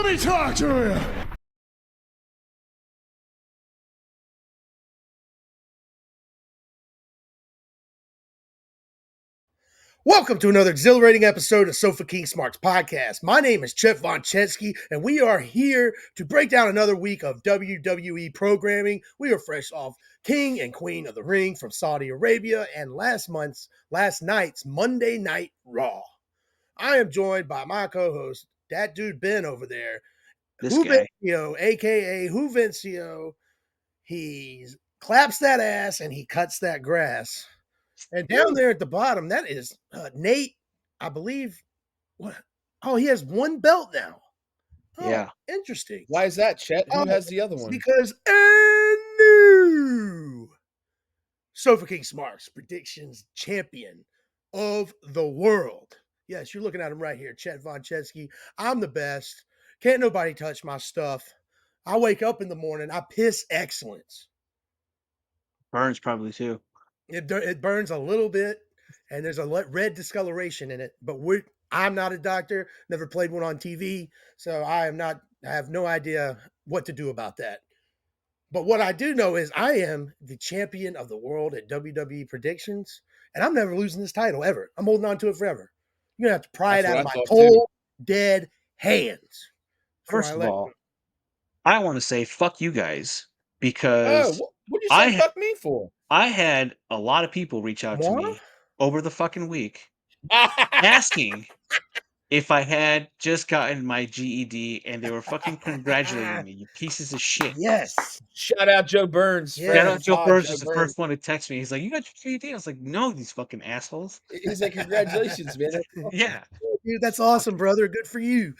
Let me talk to you. Welcome to another exhilarating episode of Sofa King Smarts Podcast. My name is Chet Von Chetsky, and we are here to break down another week of WWE programming. We are fresh off King and Queen of the Ring from Saudi Arabia and last night's Monday Night Raw. I am joined by my co-host, that dude Ben over there, This guy. Whovencio, aka Whovencio. He claps that ass and he cuts that grass. And down there at the bottom, that is Nate, I believe. What? Oh, he has one belt now. Oh, Yeah. interesting. Why is that, Chet? Who has the other one? Because a new Sofa King Smarts predictions champion of the world. Yes, you're looking at him right here, Chet Von Chetsky. I'm the best. Can't nobody touch my stuff. I wake up in the morning, I piss excellence. Burns probably too. It burns a little bit, and there's a red discoloration in it. But I'm not a doctor, never played one on TV, so I have no idea what to do about that. But what I do know is I am the champion of the world at WWE predictions, and I'm never losing this title ever. I'm holding on to it forever. You're gonna have to pry it out of my cold, dead hands. First of all, I want to say fuck you guys because what did you say fuck me for? I had a lot of people reach out to me over the fucking week asking if I had just gotten my GED, and they were fucking congratulating me, you pieces of shit. Yes. Shout out Joe Burns. Yeah. Shout out Joe Burns was the first one to text me. He's like, "You got your GED?" I was like, "No, these fucking assholes." He's like, "Congratulations, man." Yeah. Dude, that's awesome, brother. Good for you.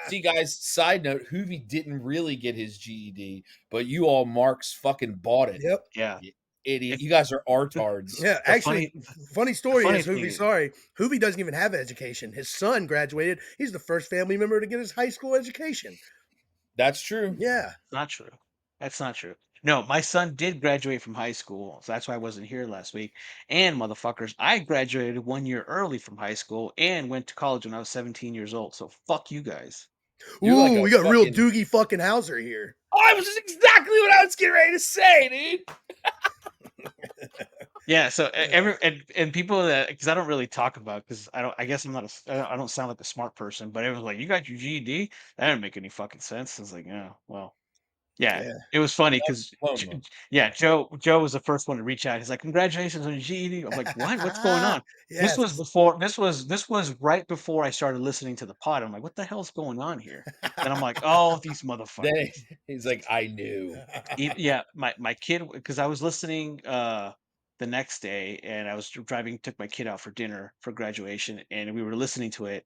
See, guys, side note, Hoovy didn't really get his GED, but you all marks fucking bought it. Yep. Yeah. Idiot. You guys are artards. Yeah, actually, funny story is Hoovy Hoovy doesn't even have education. His son graduated. He's the first family member to get his high school education. That's true. Yeah. Not true. That's not true. No, my son did graduate from high school, so that's why I wasn't here last week. And motherfuckers, I graduated 1 year early from high school and went to college when I was 17 years old. So fuck you guys. Ooh, like we got real Doogie fucking Howser here. Oh, was just exactly what I was getting ready to say, dude. Yeah, so and people that, because I don't really talk about, because I guess I don't sound like a smart person, but it was like, you got your GED? That didn't make any fucking sense. I was like, yeah, well. Yeah, it was funny because Joe was the first one to reach out. He's like, "Congratulations on your GED." I'm like, "What? What's going on?" Yes. This was right before I started listening to the pod. I'm like, "What the hell's going on here?" And I'm like, "Oh, these motherfuckers." He's like, "I knew." Yeah, my kid, because I was listening the next day, and I was driving, took my kid out for dinner for graduation, and we were listening to it,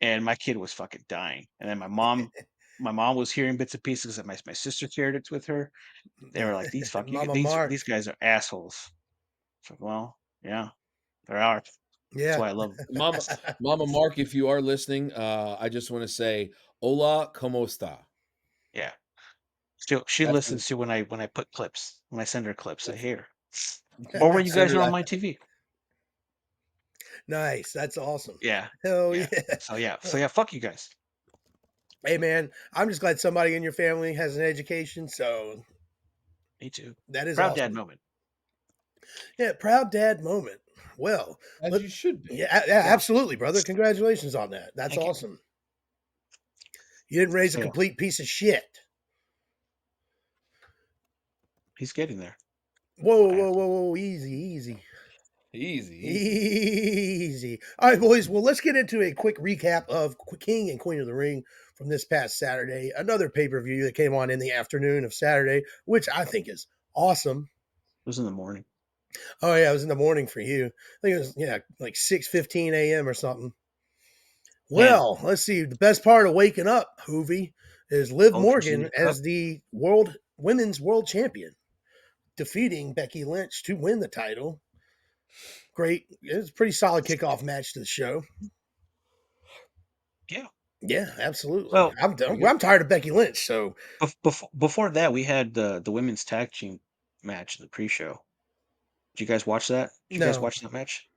and my kid was fucking dying. And then my mom was hearing bits and pieces that my sister shared it with her. They were like, "These these guys are assholes." It's like, well, yeah, they are. Yeah. That's why I love them. Mama Mark, if you are listening, I just want to say, "Hola, cómo está?" Yeah. She listens to when I put clips, when I send her clips. I hear. Or when you guys are on my TV. Nice. That's awesome. Yeah. Hell yeah. So yeah, fuck you guys. Hey man, I'm just glad somebody in your family has an education. So me too. That is proud awesome. dad moment. Yeah, proud dad moment. Well, as you should be. Yeah, absolutely, brother. Congratulations on that. That's awesome. You didn't raise a complete piece of shit. He's getting there. Whoa. Easy. All right, boys. Well, let's get into a quick recap of King and Queen of the Ring from this past Saturday. Another pay-per-view that came on in the afternoon of Saturday, which I think is awesome. It was in the morning. Oh, yeah, it was in the morning for you. I think it was, like 6:15 a.m. or something. Well, let's see. The best part of waking up, Hoovy, is Liv Morgan as the women's world champion, defeating Becky Lynch to win the title. Great. It was a pretty solid kickoff match to the show. Yeah, absolutely. Well, I'm tired of Becky Lynch. So before that, we had the women's tag team match in the pre-show. Did you guys watch that? Did you guys watch that match?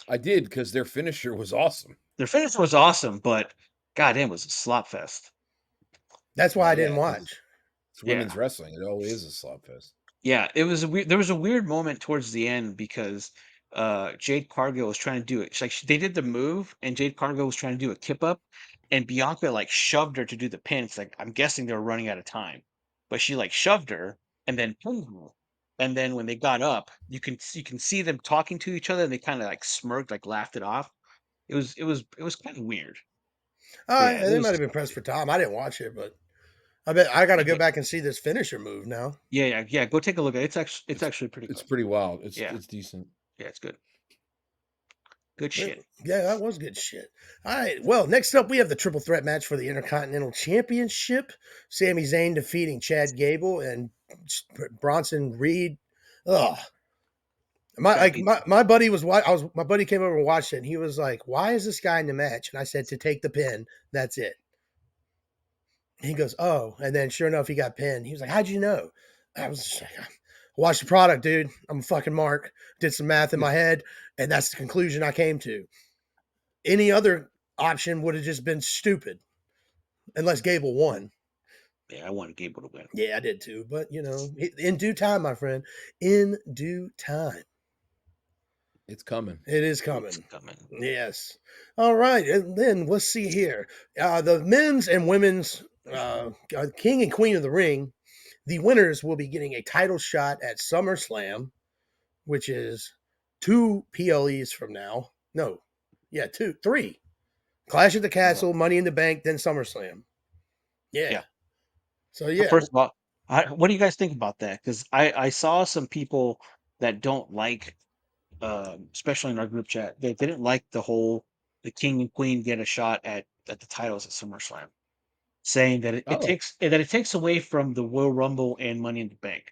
I did, because their finisher was awesome. Their finish was awesome, but goddamn, it was a slop fest. That's why I didn't Yeah, because watch. it's Yeah. women's wrestling. It always is a slop fest. Yeah, it was a weird there was a weird moment towards the end because, Jade Cargill was trying to do it. They did the move, and Jade Cargill was trying to do a kip up, and Bianca, like, shoved her to do the pin. It's like, I'm guessing they were running out of time, but she, like, shoved her and then pinned her, and then when they got up, you can see them talking to each other, and they kinda, like, smirked, like, laughed it off. It was kinda weird. But yeah, Yeah, it they might have was been pressed for time. I didn't watch it, but I bet I got to yeah, go but back and see this finisher move now. yeah, go take a look at it. It's It's actually pretty it's good. pretty wild. It's Yeah, it's decent. yeah, it's good. Good Yeah, shit. yeah, that was good shit. All right. Well, next up, we have the triple threat match for the Intercontinental Championship. Sami Zayn defeating Chad Gable and Bronson Reed. Ugh. Gotta beat My buddy was my buddy came over and watched it and he was like, "Why is this guy in the match?" And I said, "To take the pin. That's it." He goes, "Oh," and then sure enough, he got pinned. He was like, "How'd you know?" I was just like, "Watch the product, dude. I'm a fucking mark." Did some math in my head, and that's the conclusion I came to. Any other option would have just been stupid, unless Gable won. Yeah, I wanted Gable to win. Yeah, I did too, but in due time, my friend, in due time, It's coming. it is It's coming. coming. Yes. All right, and then let's see here. The men's and women's King and Queen of the Ring. The winners will be getting a title shot at SummerSlam, which is two PLEs from now. No, yeah, three. Clash at the Uh, Castle, Money in the Bank, then SummerSlam. Yeah. yeah. So So yeah, first of all, what do you guys think about that? Because I saw some people that don't like, especially in our group chat, they didn't like the king and queen get a shot at the titles at SummerSlam, saying that Oh, it takes away from the Royal Rumble and Money in the Bank.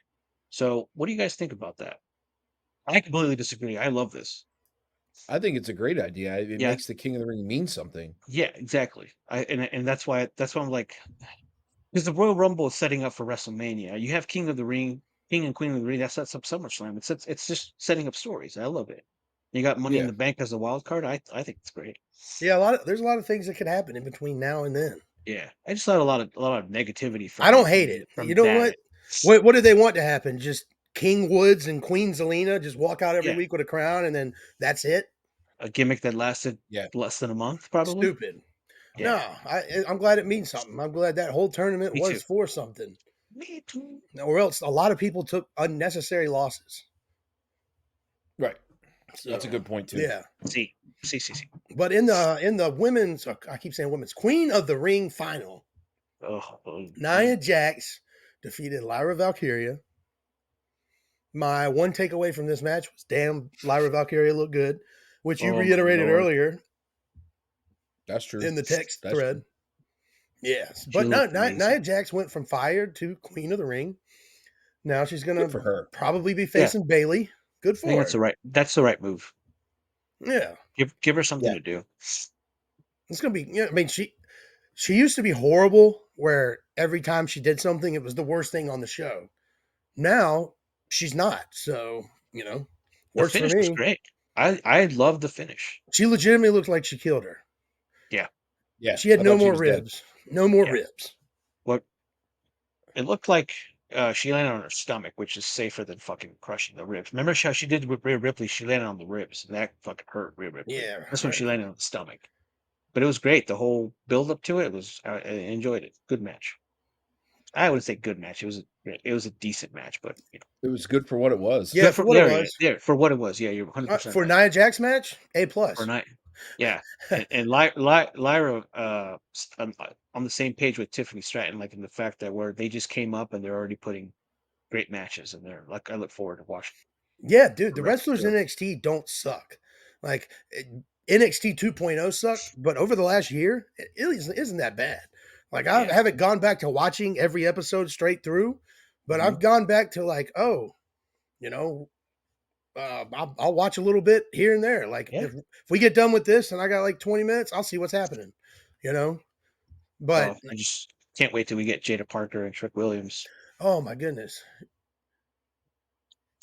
So what do you guys think about that? I completely disagree. I love this. I think it's a great idea. It Yeah, makes the King of the Ring mean something. yeah, exactly. And that's why I'm like, because the Royal Rumble is setting up for WrestleMania. You have King and Queen of the Ring. That sets up SummerSlam. It's just setting up stories. I love it. You got Money in Yeah. the Bank as a wild card. I think it's great. yeah, there's a lot of things that could happen in between now and then. Yeah, I just had a lot of negativity I from don't hate it. You from know that. what? What did they want to happen? Just King Woods and Queen Zelina just walk out every Yeah, week with a crown and then that's it? a gimmick that lasted Yeah. less than a month, probably. Stupid. No, Yeah, I'm glad it means something. I'm glad that whole tournament me too. was for something. Me too. Or else a lot of people took unnecessary losses. Right. That's a So good point too. yeah. See, see. But in the women's, I keep saying women's Queen of the Ring final, Nia Jax defeated Lyra Valkyria. My one takeaway from this match was, damn, Lyra Valkyria looked good, which you oh my reiterated lord, earlier That's true. in the text That's thread. true. Yes, she but no, looked Nia amazing. Jax went from fired to Queen of the Ring. Now she's Good gonna for her. probably be Yeah, facing Bailey. Good I think for her. that's the right move. Yeah, Give her something Yeah. to do. it's gonna be. Yeah, I mean she used to be horrible, where every time she did something, it was the worst thing on the show. Now she's not. So The works for finish was me. great. I love the finish. She legitimately looked like she killed her. Yeah, Yeah. She had I no thought she more was dead. ribs. No more yeah. ribs. What it looked like, she landed on her stomach, which is safer than fucking crushing the ribs. Remember how she did with Rhea Ripley? She landed on the ribs, and that fucking hurt Rhea Ripley. Yeah. This one, she landed on the stomach. But it was great. The whole build up to it was I enjoyed it. Good match. I wouldn't say good match. It was a decent match, but It was good for what it was. Yeah, good for for what it yeah, yeah, was. yeah, for what it was. Yeah, you're 100% For right. Nia Jax match, A For plus. night, yeah, and Lyra, on the same page with Tiffany Stratton, like in the fact that where they just came up and they're already putting great matches in there. Like I look forward to watching Yeah, dude, the the rest wrestlers in too. NXT don't suck. Like NXT 2.0 sucked, but over the last year, isn't that bad. Like I Yeah, haven't gone back to watching every episode straight through, but Mhm. I've gone back to like, oh, you know, I'll watch a little bit here and there. Like yeah. if we get done with this and I got like 20 minutes, I'll see what's happening. You know, but I just can't wait till we get Jada Parker and Trick Williams. oh my goodness,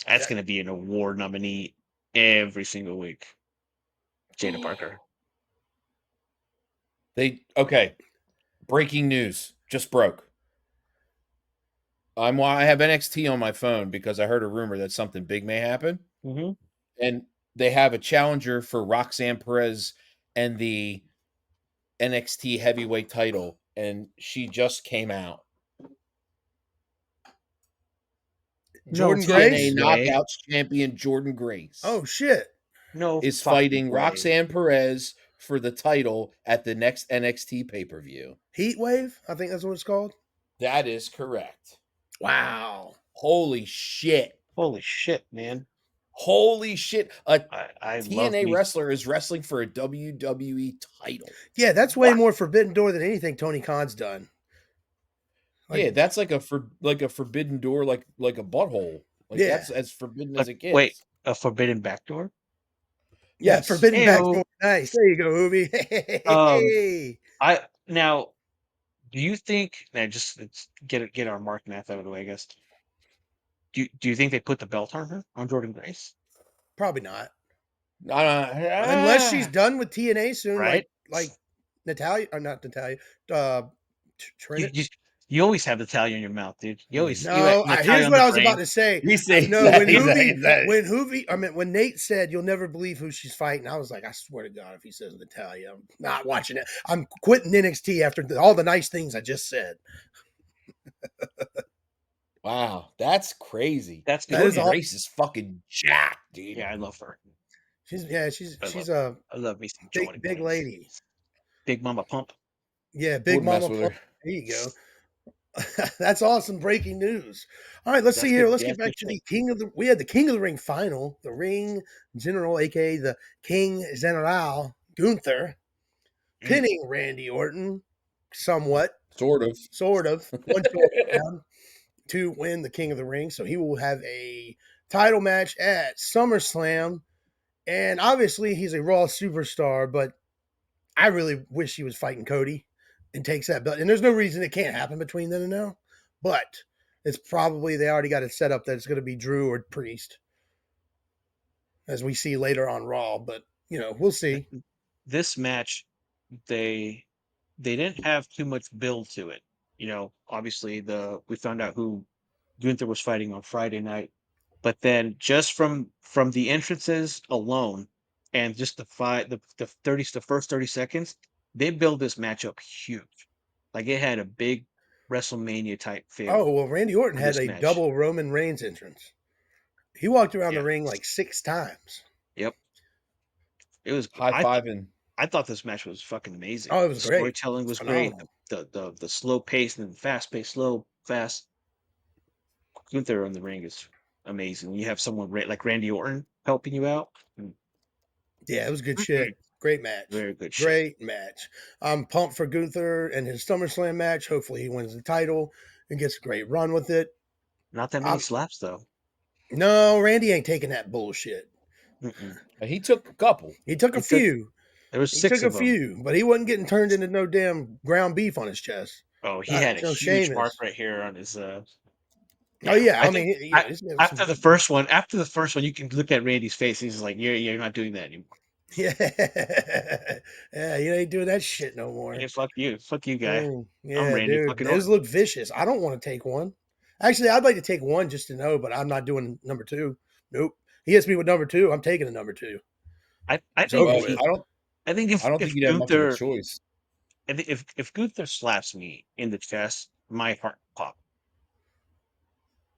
That's going to be an award nominee every single week. Jada yeah. Parker. Okay. Breaking news just broke. I have NXT on my phone because I heard a rumor that something big may happen, Mm-hmm. and they have a challenger for Roxanne Perez and the NXT heavyweight title, and she just came out. No Jordan TNA Grace? fucking way. Knockouts champion Jordan Grace Oh shit. No is fucking fighting way. Roxanne Perez for the title at the next NXT pay-per-view. Heat Wave? I think that's what it's called. That is correct. Wow. Holy shit. Holy shit, man. Holy shit. A I love TNA me. wrestler is wrestling for a WWE title. Yeah, that's way What? more Forbidden Door than anything Tony Khan's done. Like, Yeah, that's like a forbidden door, like a butthole. Like yeah, that's as forbidden as But it wait, gets. a forbidden backdoor? yeah, Yes. Forbidden Ew. Backdoor. Nice. There you go, Hoovy. Um, Hey. I now. Do you think? Now, just let's get our Mark math out of the way, I guess. Do you think they put the belt on her on Jordan Grace? Probably not. Unless she's Ah. done with TNA soon, Right? like Natalia or not Natalia. Uh You Trinity. you, you always have the tally in your mouth, dude. You always you No, the tally here's on what the I was about brain. to say. He said, No, when he said, when Nate said you'll never believe who she's fighting, I was like, I swear to God, if he says Natalia, I'm not watching it. I'm quitting NXT after all the nice things I just said. wow, that's crazy. That's That is Jordan yeah, all. Grace is fucking jacked, dude. yeah. I love her. I love She's a I love me some Jordan big Grace. lady. Big Mama Pump. Yeah, Big Wouldn't mess Mama with Plum. her. There you go. That's awesome breaking news. All right, let's see That's here. good. Let's Yeah, get that's good back to shit. the King of the. We had the King of the Ring final. The Ring General, aka the King General-Kqotr, Mm. pinning Randy Orton, somewhat, Sort of. sort of, one short round to win the King of the Ring. So he will have a title match at SummerSlam, and obviously he's a Raw superstar, but I really wish he was fighting Cody and takes that belt. And there's no reason it can't happen between then and now. But it's probably they already got it set up that it's going to be Drew or Priest, as we see later on Raw. But we'll see. Th- This match, they they didn't have too much build to it. Obviously we found out who Gunther was fighting on Friday night, but then just from the entrances alone, and just the 30 the first 30 seconds, they build this match up huge. Like it had a big WrestleMania type feel Oh well, Randy Orton for had this a match. double Roman Reigns entrance. He walked around the Yeah. ring like 6 times. Yep. It was High fiving. I thought this match was fucking amazing. Oh, it was The great. storytelling It's was great. phenomenal. The slow pace and the fast pace, slow, fast. Gunther on the ring is amazing. You have someone like Randy Orton helping you out. Yeah, it was good Mhm. shit. Great match. Very good shit. Great match. I'm pumped for Gunther and his SummerSlam match. Hopefully he wins the title and gets a great run with it. Not that many I'm, slaps though. no, Randy ain't taking that bullshit. Mm-mm. He took a couple. He took a He took few. there was He six took a of them. few, but he wasn't getting turned into no damn ground beef on his chest. Oh, he Not had a no huge mark Sheamus. right here on his. Oh Yeah, yeah, I I think mean, he's got after some. the first one, you can look at Randy's face. He's like, you're not doing that anymore. Yeah, yeah, you ain't doing that shit no more. Yeah, fuck you, guy. I'm Yeah, Randy dude, fucking those Orton. look vicious. I don't want to take one. Actually, I'd like to take one just to know, but I'm not doing number two. Nope. He hits me with number two. I'm taking a number two. I It's think over Well, with. I don't think if you'd have much of a Gunther choice. if Gunther slaps me in the chest, my heart pop.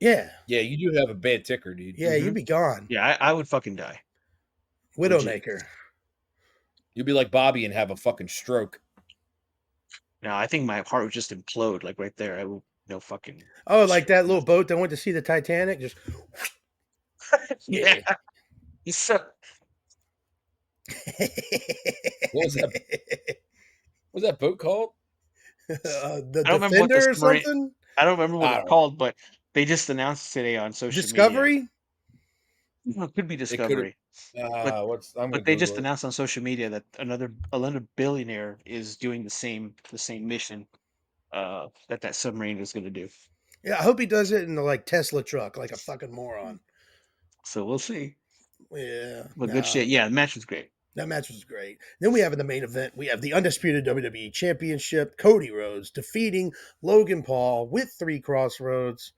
Yeah, Yeah, you do have a bad ticker, dude. yeah, Hmm. you'd be gone. Yeah, I would fucking die. Legit. Widowmaker. You'll be like Bobby and have a fucking stroke. Now I think my heart would just implode like right there. I will no fucking Oh, like stroke. that little boat that went to see the Titanic. Just Yeah. yeah. He's so What was that? What was that boat called? The I don't remember what the Defender or submarine something. I don't remember what I it's don't know. called, but they just announced today on social media. Discovery. It could be It could Discovery. have. But What's? I'm gonna but they just Google it. announced on social media that another billionaire is doing the same mission that submarine is going to do. Yeah, I hope he does it in the like Tesla truck, like a fucking moron. So we'll see. Yeah, But good no, shit. Yeah, the match was great. That match was great. Then we have in the main event, we have the undisputed WWE Championship, Cody Rhodes defeating Logan Paul with 3 Crossroads.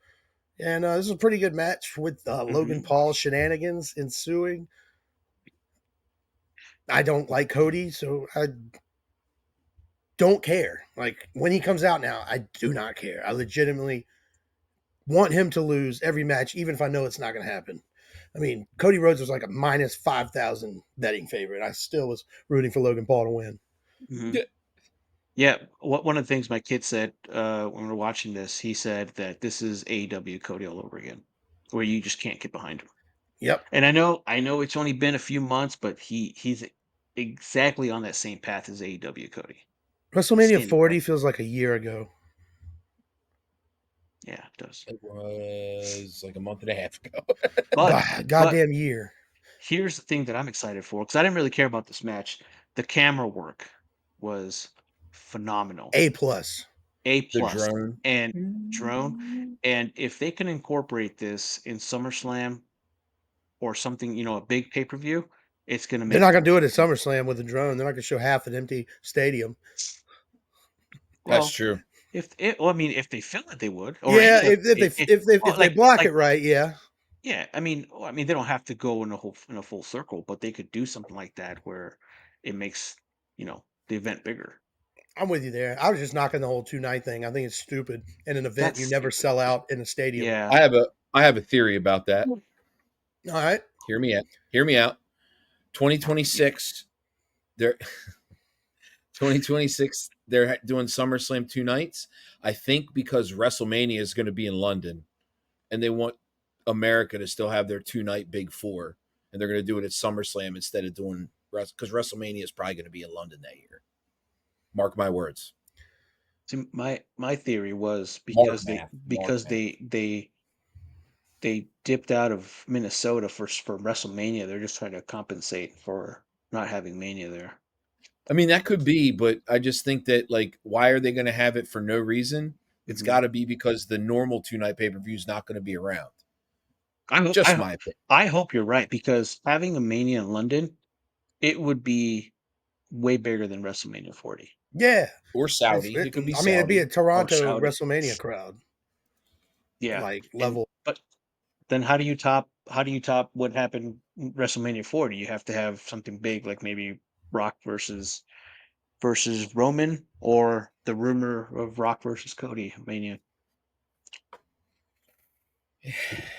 And this is a pretty good match with Logan Mhm. Paul shenanigans ensuing. I don't like Cody, so I don't care. Like when he comes out now, I do not care. I legitimately want him to lose every match, even if I know it's not going to happen. I mean, Cody Rhodes was like a minus 5,000 betting favorite. I still was rooting for Logan Paul to win. Mhm. Yeah, Yeah, one of the things my kid said, when we were watching this, he said that this is AEW Cody all over again, where you just can't get behind him. Yep. And I know it's only been a few months, but he's exactly on that same path as AEW Cody. WrestleMania Same 40 exact. feels like a year ago. Yeah, it does. it was like a month and a half ago. But but Goddamn year. here's the thing that I'm excited for because I didn't really care about this match. The camera work was phenomenal. A plus. A The plus drone. and drone. And if they can incorporate this in SummerSlam or something, a big pay per view, it's gonna They're make not the going to do it at SummerSlam with a drone. They're not going to show half an empty stadium. That's well, true. I mean, if they fill it, they would, or Yeah, any of if well, they block like it right, yeah, yeah, I mean, they don't have to go in a full circle, but they could do something like that where it makes the event bigger. I'm with you there. I was just knocking the whole 2 night thing. I think it's stupid. In an event, That's you never stupid. sell out in a stadium. Yeah. I have a theory about that. All right, Hear me out. Hear me out. 2026. They're 2026. They're doing SummerSlam 2 nights. I think because WrestleMania is going to be in London, and they want America to still have their 2 night Big Four, and they're going to do it at SummerSlam instead of doing because WrestleMania is probably going to be in London that year. Mark my words. See, my theory was Mark because they math. Mark because math. they dipped out of Minnesota for WrestleMania. They're just trying to compensate for not having Mania there. I mean, that could be, but I just think that like, why are they going to have it for no reason? It's Mhm. got to be because the normal 2 night pay per view is not going to be around. I hope I Just ho- my opinion. I hope you're right because having a Mania in London, it would be way bigger than WrestleMania 40. yeah. Or Saudi. It could be I mean, it'd be a Saudi. Or Toronto Saudi. WrestleMania crowd, Yeah. like And level. but then how do you top what happened in WrestleMania 40? You have to have something big like maybe Rock versus Roman or the rumor of Rock versus Cody Mania.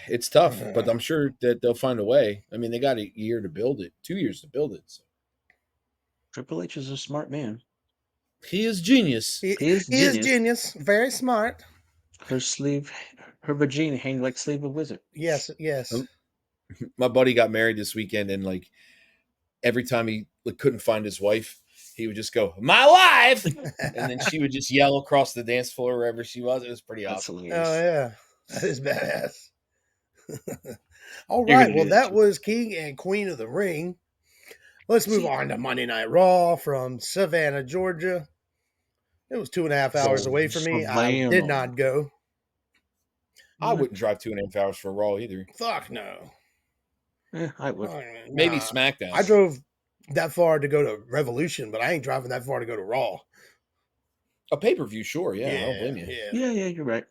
It's tough, but Uh, I'm sure that they'll find a way. I mean, they got a year to build it, 2 years to build it. So. Triple H is a smart man. He is genius. he, He is he is genius. genius, very smart. Her sleeve, her vagina hanging like sleeve of wizard. Yes, yes. Um, My buddy got married this weekend, and like every time he like, couldn't find his wife, he would just go, "My wife," and then she would just yell across the dance floor wherever she was. It was pretty That's awesome. Oh hilarious. yeah, that is badass. All You're right, gonna well do that that too. was King and Queen of the Ring. Let's move See, on to Monday Night Raw from Savannah, Georgia. It was 2.5 hours away from me. I did Savannah. not go. I wouldn't drive 2.5 hours for Raw either. Fuck no. I would. Maybe Nah. I SmackDown. drove that far to go to Revolution, but I ain't driving that far to go to Raw. A pay per view, sure. Yeah, I don't Yeah, blame you. yeah. Yeah, yeah, you're right.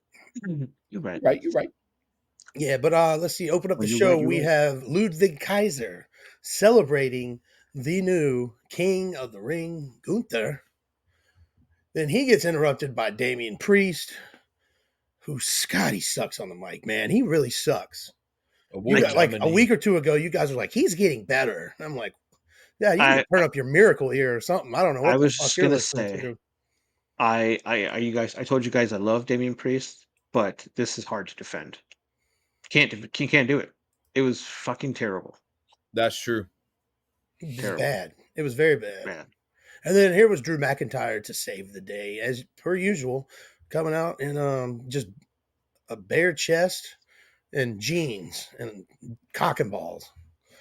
You're right. You're right. You're right. Yeah, but let's see. Open up Oh, the you're show. right. You're We right. have Ludwig Kaiser celebrating the new King of the Ring, Gunther. Then he gets interrupted by Damian Priest, who Scotty sucks on the mic, man. He really sucks. You Award got like a week nominee. or two ago, you guys were like, he's getting better. I'm like, yeah, you need to I turn up your miracle ear or something. I don't know I what the was fuck just you're gonna listening say, to. I told you guys I love Damian Priest, but this is hard to defend. Can't do it. It was fucking terrible. That's true. It was Terrible. bad. It was very bad. Man. And then here was Drew McIntyre to save the day, as per usual, coming out in just a bare chest and jeans and cock and balls.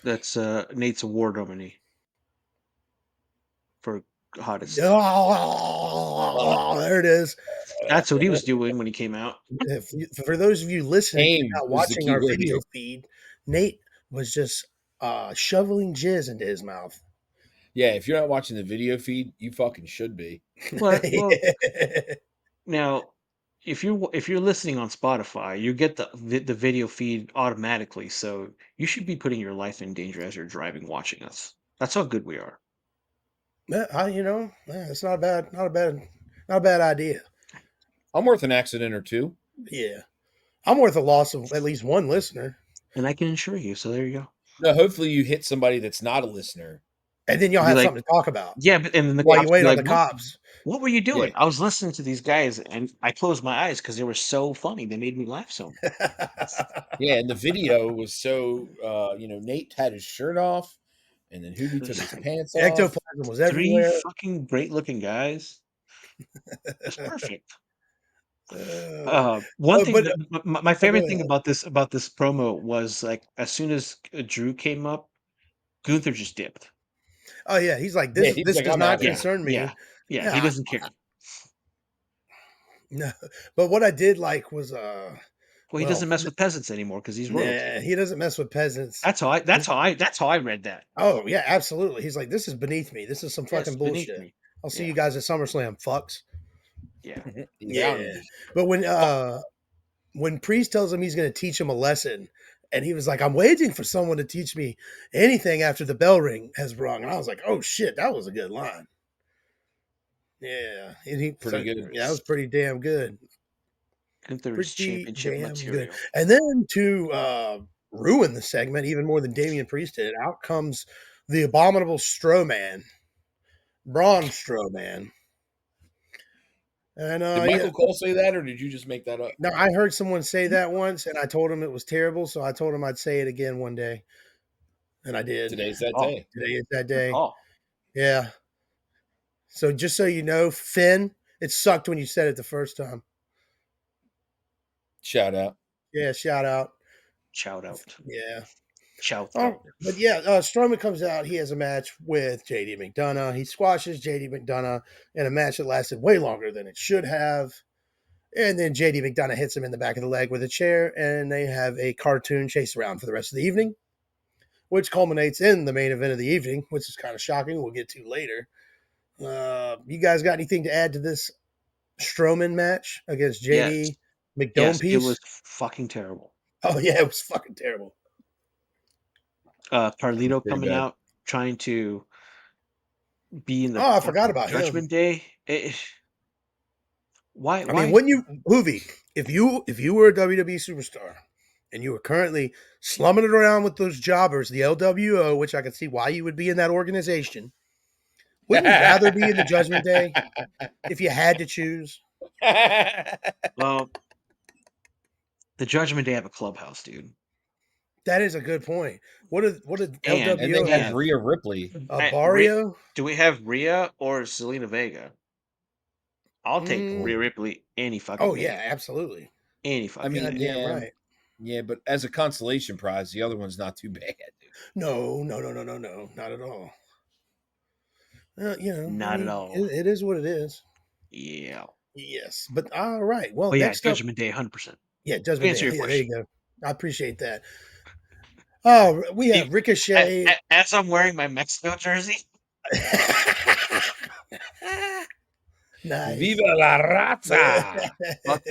That's Nate's award nominee for hottest. Oh, there it is. That's what he was doing when he came out. For those of you listening, Aim not was the watching key our word video here. feed, Nate was just shoveling jizz into his mouth. Yeah, if you're not watching the video feed, you fucking should be. Well, now if you're listening on Spotify, you get the video feed automatically, so you should be putting your life in danger as you're driving, watching us. That's how good we are. Yeah, it's not a bad idea. I'm worth an accident or two. Yeah, I'm worth a loss of at least one listener, And I can assure you, so there you go. No, hopefully you hit somebody that's not a listener. and then y'all Be have like, something to talk about yeah, but and then the while you cops wait be on like, the "What? cops. What were you Yeah. doing?" I was listening to these guys, and I closed my eyes because they were so funny. They made me laugh so much. Yeah, and the video was so Nate had his shirt off and then Hubie took his pants off. Ectoplasm was Three everywhere. fucking great looking guys. It's perfect. Uh, One thing but that my go favorite thing ahead. about this promo was like as soon as Drew came up, Gunther just dipped. Oh yeah, he's like Yeah, this. he's This like, does I'm not out of Yeah, here. concern yeah, me. yeah. He Yeah, doesn't care. no. But what I did like was Well, he well, doesn't mess with peasants anymore because he's royalty. nah, he doesn't mess with peasants. That's how I. That's And how I. That's how I read that. oh yeah, absolutely. He's like, this is beneath me. This is some Yes, fucking beneath bullshit. me. I'll see Yeah, you guys at SummerSlam, fucks. yeah. He's out of Yeah. me. But Fuck. when Priest tells him he's gonna teach him a lesson, and he was like, I'm waiting for someone to teach me anything after the bell ring has rung. And I was like, oh shit, that was a good line. Yeah. Pretty good. Yeah, that was pretty damn good. Gunther is Pretty championship damn good. material. And then to ruin the segment even more than Damian Priest did, out comes the abominable Strowman, Braun Strowman. And Did yeah, Michael Cole say that or did you just make that up? now I heard someone say that once, and I told him it was terrible, so I told him I'd say it again one day, and I did. Today's that Oh, day. Today is that good day. call. Yeah. So just so you know, Finn, it sucked when you said it the first time. Shout out. Yeah, shout out. Shout out. Yeah. Shout Oh, out. but yeah, Strowman comes out. He has a match with JD McDonough. He squashes JD McDonough in a match that lasted way longer than it should have. And then JD McDonough hits him in the back of the leg with a chair, and they have a cartoon chase around for the rest of the evening, which culminates in the main event of the evening, which is kind of shocking. We'll get to later. You guys got anything to add to this Strowman match against Yes, JD McDome yes. It was piece? fucking terrible. Oh yeah, it was fucking terrible. Carlito Pretty coming bad. out trying to be in the Oh, I forgot fucking about him. Judgment Day. Why? I mean, Why? when you Hoovy, if you were a WWE superstar and you were currently slumming it around with those jobbers, the LWO, which I can see why you would be in that organization, wouldn't you rather be in the Judgment Day if you had to choose? Well, the Judgment Day have a clubhouse, dude, That is a good point. What did and And they LWO have and have? Rhea Ripley. A Rhea, Barrio? do we have Rhea or Selena Vega? I'll take Mm, Rhea Ooh. Ripley any fucking oh day. yeah, absolutely. Any I fucking mean, day. Goddamn yeah, right. yeah, but as a consolation prize, the other one's not too bad. No, no, no, no, no, no, not at all. I Not at mean, all. it is what it is. Yeah. Yes, but all right. Well, But yeah, next up, Judgment Day, 100%. yeah, To Judgment answer Day. your Yeah, there question. you go. I appreciate that. Oh, we E- have Ricochet. As I'm wearing my Mexico jersey, Nice. Viva la raza! fuck,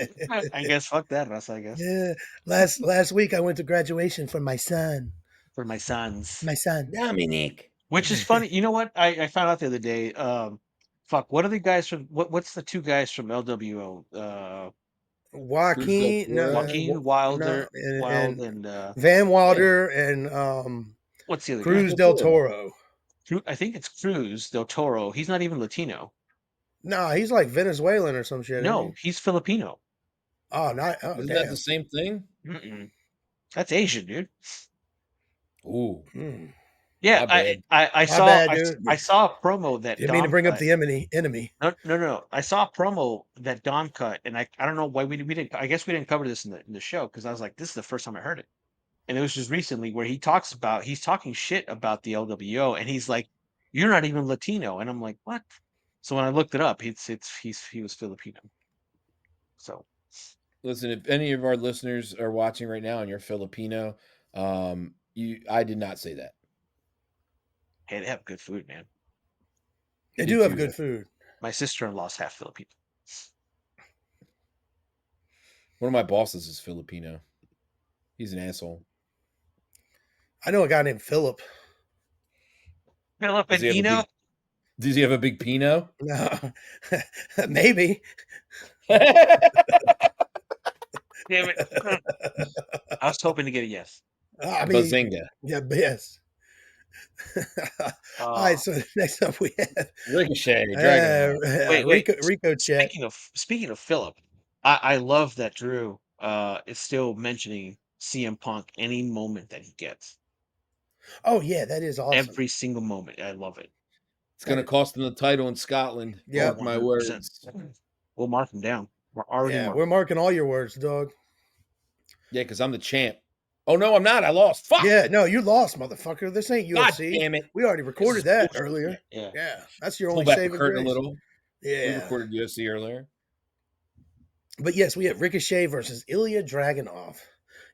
I guess fuck that, Russ, I guess. Yeah. Last week I went to graduation for my son. For my sons. My son. Dominic. Which is funny. You know what? I found out the other day. Fuck, what are the guys from what's the two guys from LWO? Cruz del Joaquin, Toro. Joaquin no, Wild and and Van Yeah, Wilder and what's the other Cruz guy? Cruz del del Toro. Toro. I think it's Cruz del Toro. He's not even Latino. No, he's like Venezuelan or some shit, ain't No, he? he's Filipino. Oh, not oh Isn't that the damn. same thing? Mm-mm. That's Asian, dude. Ooh, Hmm. Yeah, my bad. I My saw bad, dude. I saw a promo that Didn't mean to Dom bring up cut. the enemy. No, no, no, no. I saw a promo that Dom cut, and I don't know why we didn't. I guess we didn't cover this in the show because I was like, this is the first time I heard it, and it was just recently where he's talking shit about the LWO, and he's like, "You're not even Latino," and I'm like, "What?" So when I looked it up, he was Filipino. So Listen, if any of our listeners are watching right now and you're Filipino, I did not say that. hey, they have good food, man. They did do have too, good though. food. My sister-in-law's half Filipino. One of my bosses is Filipino. He's an asshole. I know a guy named Philip. Does he have a Filipino? big? Does he have a big Pino? No, maybe. Damn it. I was hoping to get a yes. I mean, Bazinga. yeah, yes. All right, Uh, so next up we have Ricochet, Dragon. wait. Rico Chet. Speaking of Philip, I love that Drew is still mentioning CM Punk any moment that he gets. Oh yeah, that is awesome. Every single moment. I love it. It's going to That, cost him the title in Scotland. Oh, yep. Mark my 100%. words. We'll mark him down. We're already Yeah, marked. we're marking all your words, dog. Yeah, because I'm the champ. Oh, no, I'm not. I lost. Fuck. Yeah, no, you lost, motherfucker. This ain't God UFC. damn it. We already This recorded is that bullshit. earlier. Yeah. Yeah, that's your Pull only back the saving curtain a grace. little. We Yeah, recorded UFC earlier. but yes, we have Ricochet versus Ilya Dragunov,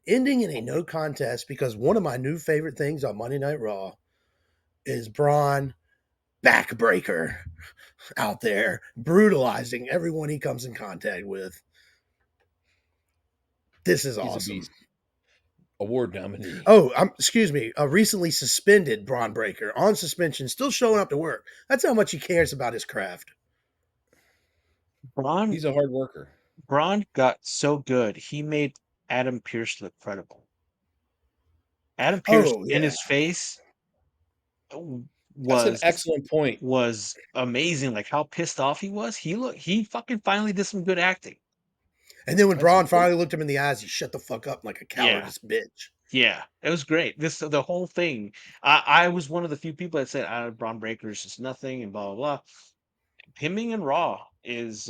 ending in a no contest because one of my new favorite things on Monday Night Raw is Braun backbreaker out there brutalizing everyone he comes in contact with. This is He's a awesome. beast. Award nominee. Oh, excuse me, a recently suspended Braun Breaker on suspension, still showing up to work. That's how much he cares about his craft. Braun He's a hard worker. Braun got so good, he made Adam Pearce look credible. Adam Pearce Oh in yeah, his face That's an was excellent point. was amazing. Like how pissed off he was. He fucking finally did some good acting. and then when That's a Braun great. finally looked him in the eyes, he shut the fuck up like a Yeah. cowardice bitch. Yeah. It was great. The whole thing. I was one of the few people that said Braun Breaker's is nothing and blah blah blah. Him being in Raw is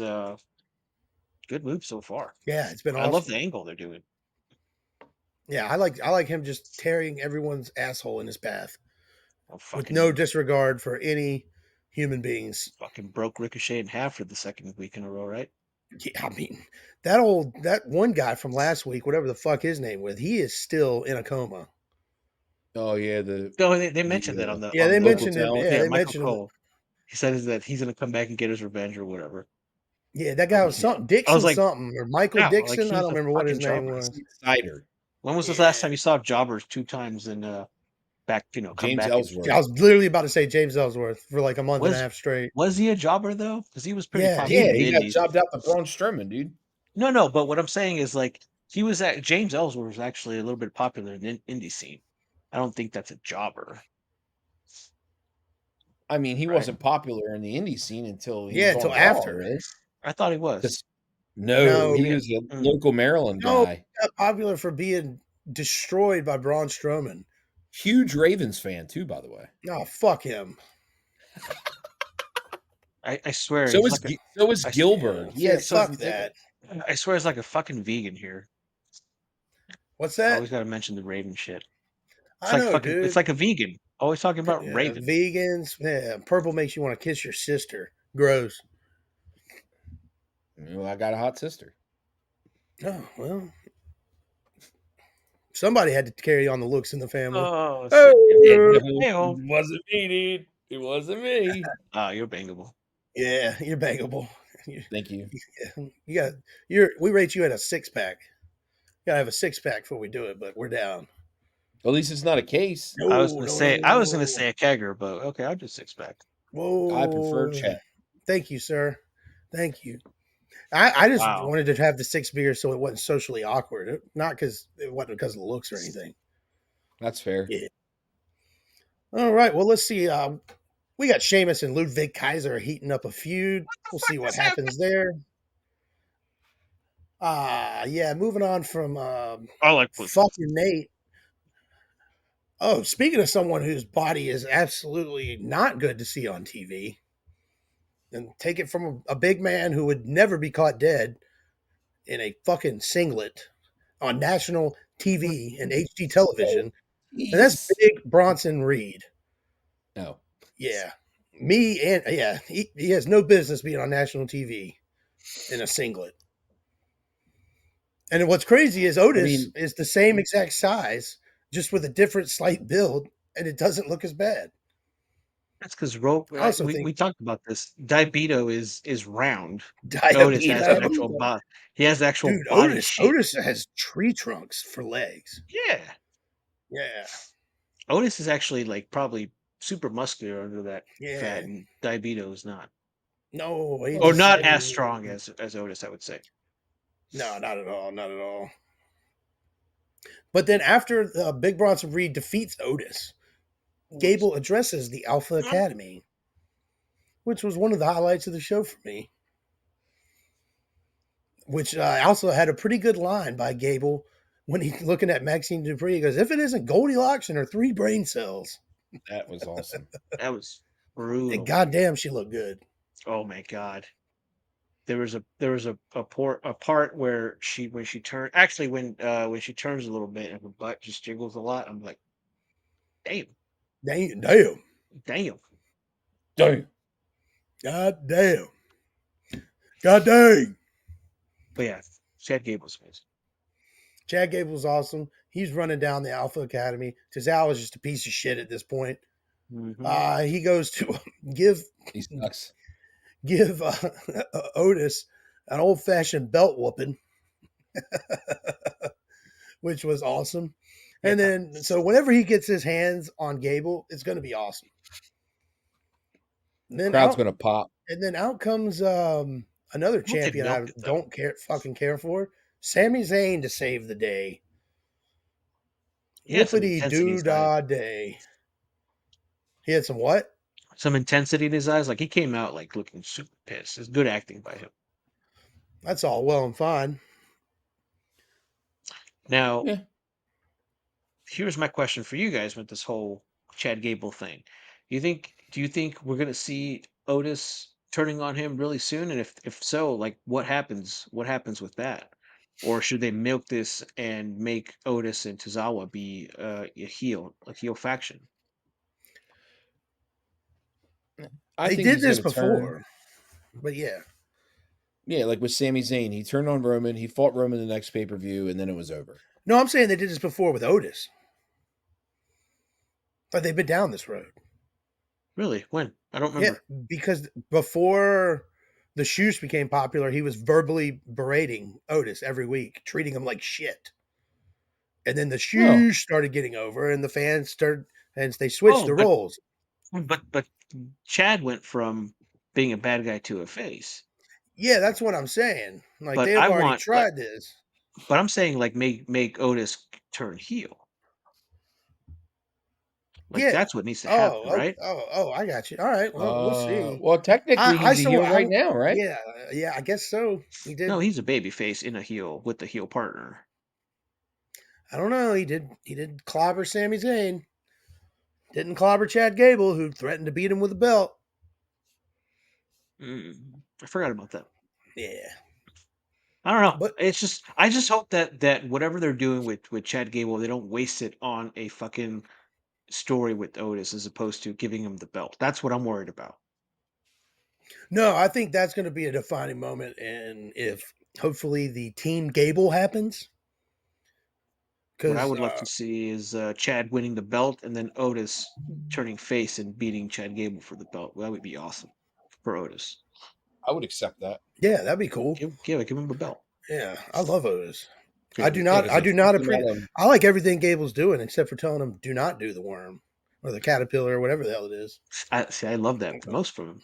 good move so far. Yeah, it's been I love awesome. the angle they're doing. Yeah, I like him just tearing everyone's asshole in his path Oh, with no fucking disregard for any human beings. fucking broke Ricochet in half for the second week in a row, right? Yeah, I mean, that one guy from last week, whatever the fuck his name was, he is still in a coma. Oh yeah, the No, they the mentioned that Yeah, on they the local mentioned him. talent. Yeah, yeah, they Michael mentioned him. Cole. He says that he's gonna come back and get his revenge or whatever. Yeah, that guy was something I was Dixon like, something or Michael yeah, like Dixon. I he's don't a remember what his fucking name jobber. was. Cider. When was the last Yeah, time you saw jobbers two times and back, come James back and yeah, I Ellsworth. was literally about to say James Ellsworth for like a month and a was half straight. was he a jobber though? Because he was pretty Yeah, popular Yeah, in the he got indies. jobbed out to Braun Strowman, dude. No, but what I'm saying is like he was at James Ellsworth was actually a little bit popular in the indie scene. I don't think that's a jobber, I mean, he right? wasn't popular in the indie scene until he yeah, was on until Raw, after. right? I thought he was. 'Cause no, No, he Maybe. was a Mm. local Maryland no, guy. he got popular for being destroyed by Braun Strowman. Huge Ravens fan too, by the way. Oh, fuck him. I swear So he's is like a. so is I, s- Gilbert. He Yeah, has fuck something to that. I swear it's like a fucking vegan here. What's I that? always got to mention the Raven shit. It's I like know, fucking. It's dude. like a vegan. Always talking about Yeah, Raven. vegans. Yeah, purple makes you want to kiss your sister. Gross. Well, I got a hot sister. Oh well, somebody had to carry on the looks in the family. Oh Oh, shit! Yeah. it Hey ho. wasn't me, dude. It wasn't me. Ah, you're bangable. Yeah, you're bangable. You, Thank you. you got we rate you at a 6 pack. You gotta have a 6 pack before we do it, but we're down. At least it's not a case. No, no, no, I was gonna no. say a kegger, but okay, I'll do 6 pack. I prefer Whoa. chat. Thank you, sir. Thank you. I just Wow. wanted to have the 6 beers so it wasn't socially awkward. Not because it wasn't because of the looks or anything. That's fair. Yeah. All right. Well, let's see. We got Sheamus and Ludwig Kaiser heating up a feud. We'll see what happens there. Yeah. Moving on from I like pussy. fucking Nate. Oh, speaking of someone whose body is absolutely not good to see on TV, and take it from a big man who would never be caught dead in a fucking singlet on national TV and HD television, and that's Please. Big Bronson Reed. No. Yeah. Me and yeah, he has no business being on national TV in a singlet. And what's crazy is I Otis mean, is the same exact size, just with a different slight build, and it doesn't look as bad. That's because I also we think talked about this. Diabeto is round. Otis has an Diabito. actual body. He has actual Dude, body shape. Otis has tree trunks for legs. Yeah. Yeah. Otis is actually like probably super muscular under that fat, Yeah. and Diabeto is not. No, he Well, Or just not as strong as Otis, I would say. no, not at all. Not at all. But then after Big Bronson Reed defeats Otis, Gable addresses the Alpha Academy, which was one of the highlights of the show for me. Which also had a pretty good line by Gable when he's looking at Maxine Dupree. He goes, "If it isn't Goldilocks and her 3 brain cells, that was awesome. That was and brutal. goddamn, she looked good." Oh my god. There was a part where she when she turned actually when she turns a little bit and her butt just jiggles a lot. I'm like, damn, Damn, damn, damn. Damn. god damn, god dang. But yeah, Chad Gable's amazing. Chad Gable's awesome. He's running down the Alpha Academy. Tazal is just a piece of shit at this point. Hmm. He goes to give He sucks. give Otis an old fashioned belt whooping, which was awesome. Yeah, And then, so whenever he gets his hands on Gable, it's going to be awesome. And then Crowd's out, gonna pop. and then out comes another I hope they champion I milked it though. don't fucking care for, Sami Zayn to save the day. He had some Whoopity intensity in doo his eyes. dah day. He had some what? Some intensity in his eyes. Like he came out like looking super pissed. It's good acting by him. That's all well and fine. Now, Yeah. here's my question for you guys with this whole Chad Gable thing. Do you think we're gonna see Otis turning on him really soon? And if so, like what happens? What happens with that? Or should they milk this and make Otis and Tozawa be a heel faction? I They think did he's this gonna turn. before, but yeah. Yeah, like with Sami Zayn, he turned on Roman. He fought Roman the next pay per view, and then it was over. No, I'm saying they did this before with Otis. But they've been down this road. Really? When? I don't Yeah, remember. because before the shoes became popular, he was verbally berating Otis every week, treating him like shit. And then the Oh, shoes started getting over, and the fans started, and they switched Oh, the roles. but Chad went from being a bad guy to a face. Yeah, that's what I'm saying. Like But they have I already want like tried this. but I'm saying like make Otis turn heel. Like Yeah. that's what needs to happen, Okay. right? I got you. All right. Well, we'll see. well, technically I he's a still, heel right now, right? yeah, yeah. I guess so. He No, did. he's a baby face in a heel with the heel partner. I don't know. He did. He did clobber Sami Zayn. Didn't clobber Chad Gable, who threatened to beat him with a belt. I forgot about that. Yeah. I don't know. But It's just I just hope that whatever they're doing with Chad Gable, they don't waste it on a fucking story with Otis as opposed to giving him the belt. That's what I'm worried about. no, I think that's going to be a defining moment. And if hopefully the Team Gable happens, What I because would love to see is Chad winning the belt and then Otis turning face and beating Chad Gable for the belt. That would be awesome for Otis. I would accept that. yeah, that'd be cool. Give him the belt. Yeah, I love Otis. Yeah, me Yeah, too. because I it do freaks not him out appreciate. on. I like everything Gable's doing, except for telling him do not do the worm or the caterpillar or whatever the hell it is. I see. I love that the most from him.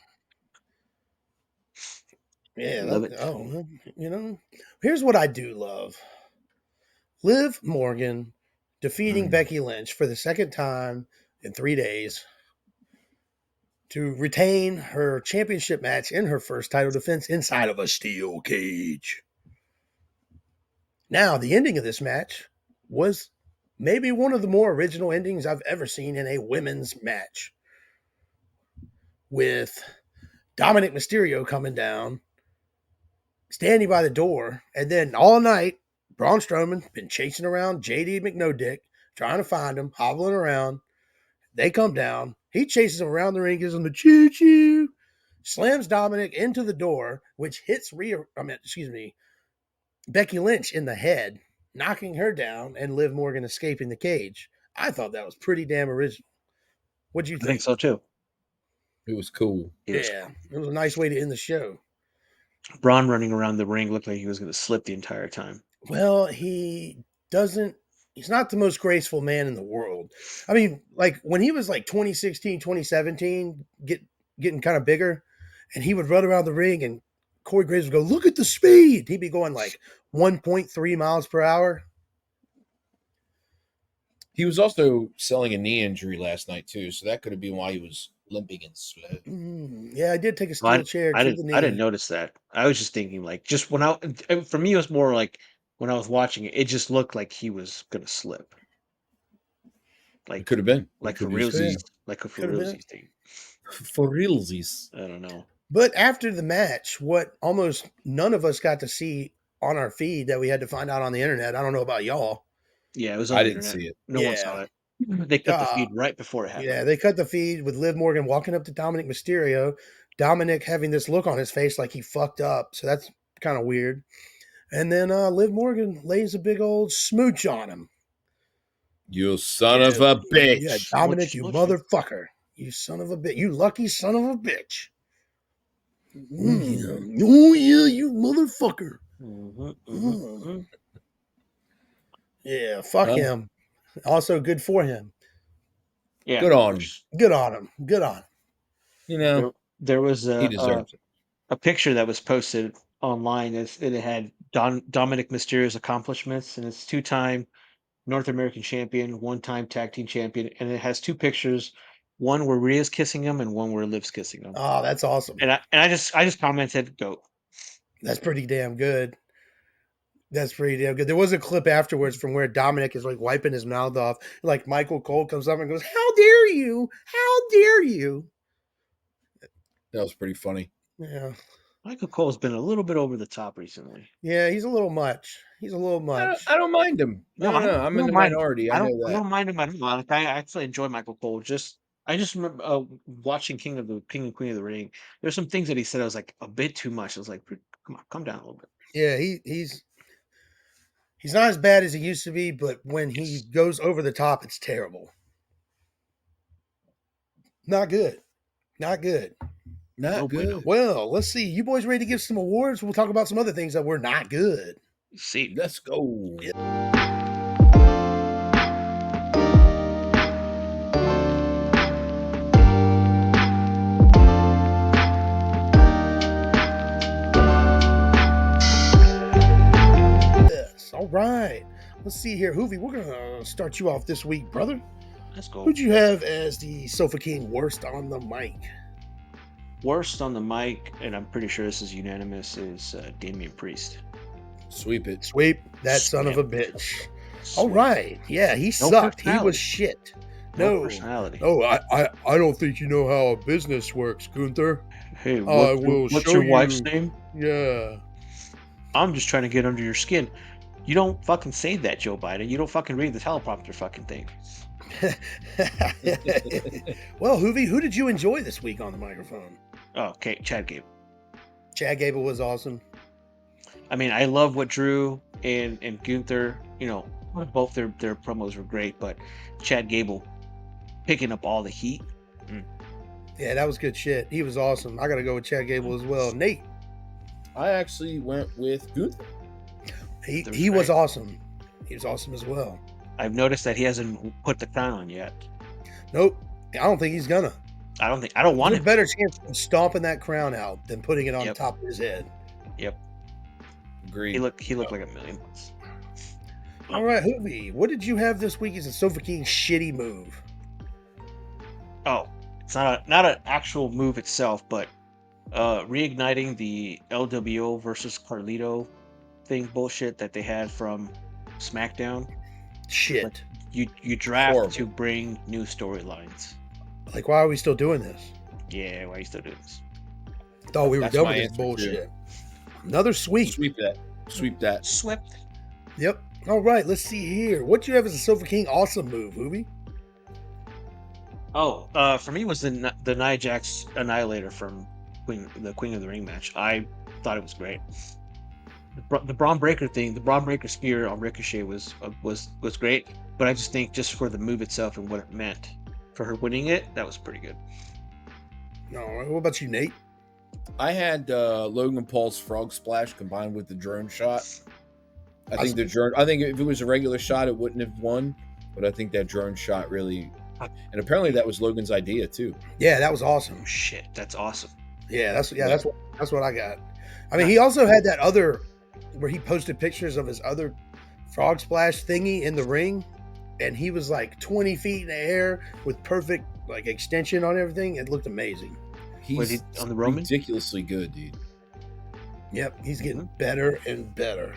Yeah. Love it. Well, here's what I do love: Liv Morgan defeating Mm. Becky Lynch for the second time in 3 days to retain her championship match in her first title defense inside of a steel cage. Now, the ending of this match was maybe one of the more original endings I've ever seen in a women's match, with Dominic Mysterio coming down, standing by the door, and then all night, Braun Strowman been chasing around JD McNodick, trying to find him, hobbling around. They come down. He chases him around the ring, gives him the choo choo, slams Dominic into the door, which hits Becky Lynch in the head, knocking her down, and Liv Morgan escaping the cage. I thought that was pretty damn original. What'd you I think think? so too. It was cool. It was Yeah, it was a nice way to end the show. Braun running around the ring looked like he was going to slip the entire time. Well, doesn't he's not the most graceful man in the world. I mean, like when he was like 2016, 2017, getting kind of bigger, and he would run around the ring and Corey Graves would go, "Look at the speed." He'd be going like 1.3 miles per hour. He was also selling a knee injury last night too, so that could have been why he was limping and slow. Yeah, I did take a Well, steel chair to the I didn't knee. notice that. I was just thinking like just when for me it was more like when I was watching it, it just looked like he was going to slip. It Like could have been. It like could for be Yeah, realsies, like a for could have been. realsies thing. for realsies. I don't know. But after the match, what almost none of us got to see on our feed that we had to find out on the internet. I don't know about y'all. Yeah, it was on I the didn't internet. see it. No one Yeah. saw it. They cut the Uh, feed right before it happened. yeah, they cut the feed with Liv Morgan walking up to Dominic Mysterio. Dominic having this look on his face like he fucked up. So that's kind of weird. And then Liv Morgan lays a big old smooch on him. You son Yeah, of a yeah, bitch. Dominic, you Smooching. motherfucker. You son of a bitch. You lucky son of a bitch. Oh, yeah. Oh, yeah, you motherfucker. Mhm, mhm, Mm. mhm. Yeah, fuck Huh? him. Also good for him. Yeah, Good of on him. course. Good on him. Good on him. You know, There was he deserves it. a picture that was posted online. It had Dominic Mysterio's accomplishments, and it's two-time North American champion, one-time tag team champion, and it has two pictures, one where Rhea's kissing him and one where Liv's kissing him. Oh, that's awesome. I just commented, "Goat." That's pretty damn good. That's pretty damn good. There was a clip afterwards from where Dominic is like wiping his mouth off. Like Michael Cole comes up and goes, "How dare you? How dare you?" That was pretty funny. Yeah. Michael Cole's been a little bit over the top recently. Yeah, he's a little much. He's a little much. I don't mind him. No, No, I'm I in don't the mind. minority. I know I that. don't mind him at all. Like I actually enjoy Michael Cole. I just remember watching King and Queen of the Ring. There's some things that he said I was like a bit too much. I was like, come on, calm down a little bit. Yeah, he's not as bad as he used to be, but when he goes over the top, it's terrible. Not good. Not good. No Not bueno. good. Well, let's see. You boys ready to give some awards? We'll talk about some other things that were not good. See, Let's go. Yes. All right. Let's see here. Hoovy, we're going to start you off this week, brother. let's go. Who'd you have as the Sofa King worst on the mic? Worst on the mic, and I'm pretty sure this is unanimous, is Damian Priest. Sweep it. Sweep that son of a Sweep. bitch. All right. Yeah, he No sucked. He was personality. shit. No No. personality. No, I don't think you know how a business works, Gunther. Hey, I will what's show your wife's you. name? Yeah. I'm just trying to get under your skin. You don't fucking say that, Joe Biden. You don't fucking read the teleprompter fucking thing. Well, Hoovy, who did you enjoy this week on the microphone? Oh, okay, Chad Gable. Chad Gable was awesome. I mean, I love what Drew and Gunther, both their promos were great, but Chad Gable picking up all the heat. Yeah, that was good shit. He was awesome. I got to go with Chad Gable as well. Nate, I actually went with Gunther. he was awesome. He was awesome as well. I've noticed that he hasn't put the crown on yet. Nope. I don't think he's gonna. I don't want There's him. a better chance of stomping that crown out than putting it on Yep. top of his head. Yep. Agreed. He looked like $1,000,000. All right, Hoovy, what did you have this week as a Sofa King shitty move? Oh, it's not an actual move itself, but reigniting the LWO versus Carlito thing bullshit that they had from SmackDown. Shit. You draft Horrible. to bring new storylines. Like, why are we still doing this? Yeah, why are you still doing this? Thought we were That's done my with this answer, too. bullshit. Another sweep. Sweep that. Sweep that. Swept. Yep. All right, let's see here. What you have as a Sofa King awesome move, Hoovy? Oh, for me was the Nia Jax Annihilator from the Queen of the Ring match. I thought it was great. The Braun Breaker thing, the Braun Breaker spear on Ricochet was great, but I just think just for the move itself and what it meant for her winning it, that was pretty good. No, what about you, Nate? I had Logan Paul's frog splash combined with the drone shot. I think the drone. I think if it was a regular shot, it wouldn't have won. But I think that drone shot really, and apparently that was Logan's idea too. Yeah, that was awesome. Shit, that's awesome. Yeah, that's what I got. I mean, he also had that other where he posted pictures of his other frog splash thingy in the ring, and he was like 20 feet in the air with perfect like extension on everything. It looked amazing. He's on the Roman? ridiculously good, dude. Yep, he's getting better and better.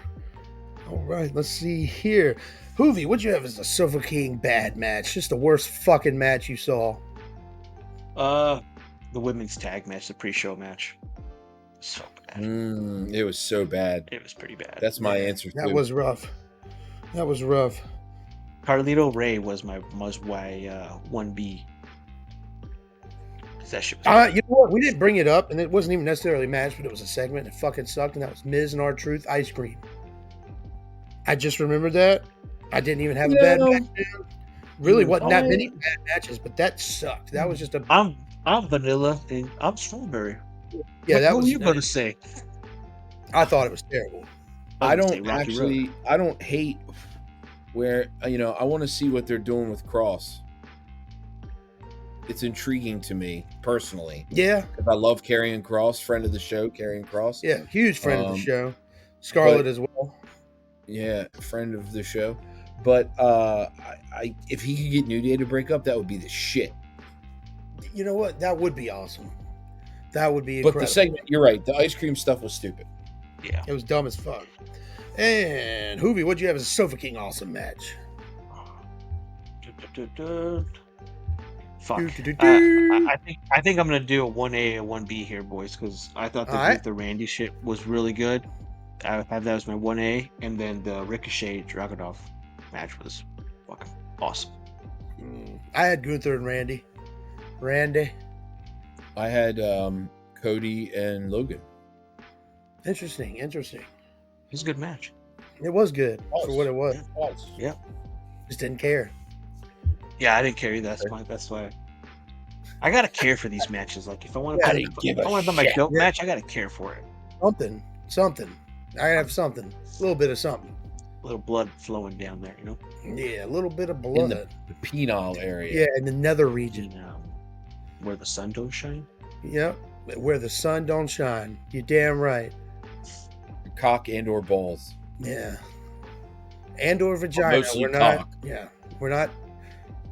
All right, let's see here. Hoovy, what'd you have as a Sofa King bad match? Just the worst fucking match you saw. The women's tag match, the pre-show match. So bad. It was so bad. It was pretty bad. That's my answer. That was rough. That was rough. Carlito Ray was my 1B. That shit was You know what? We didn't bring it up, and it wasn't even necessarily a match, but it was a segment. It fucking sucked, and that was Miz and R-Truth ice cream. I just remembered that. I didn't even have a bad match. Really wasn't that many bad matches, but that sucked. That was just a. I'm vanilla and I'm strawberry. Yeah, that what was. were you gonna say? I thought it was terrible. I don't hate where I want to see what they're doing with Cross. It's intriguing to me personally. Yeah, because I love Karrion Kross, friend of the show, Karrion Kross. Yeah, huge friend of the show. Scarlett as well. Yeah, friend of the show. But if he could get New Day to break up, that would be the shit. You know what? That would be awesome. That would be incredible. But the segment, you're right. The ice cream stuff was stupid. Yeah, it was dumb as fuck. And Hoovy, what'd you have as a Sofa King awesome match? Fuck. I think I'm gonna do a 1A and 1B here, boys, because I thought the Randy shit was really good. I have that as my 1A, and then the Ricochet Dragunov match was fucking awesome. I had Gunther and Randy. I had Cody and Logan. Interesting. It was a good match. It was good for what it was. Yeah. Just didn't care. Yeah, I didn't care either. That's why. I gotta care for these matches. Like if I want to put my goat match, I gotta care for it. Something. I have something. A little bit of something. A little blood flowing down there, you know? Yeah, a little bit of blood. In the penile area. Yeah, in the nether region. Where the sun don't shine? Yep. Where the sun don't shine. You're damn right. Cock and or balls. Yeah. And or vagina. Mostly cock. We're not,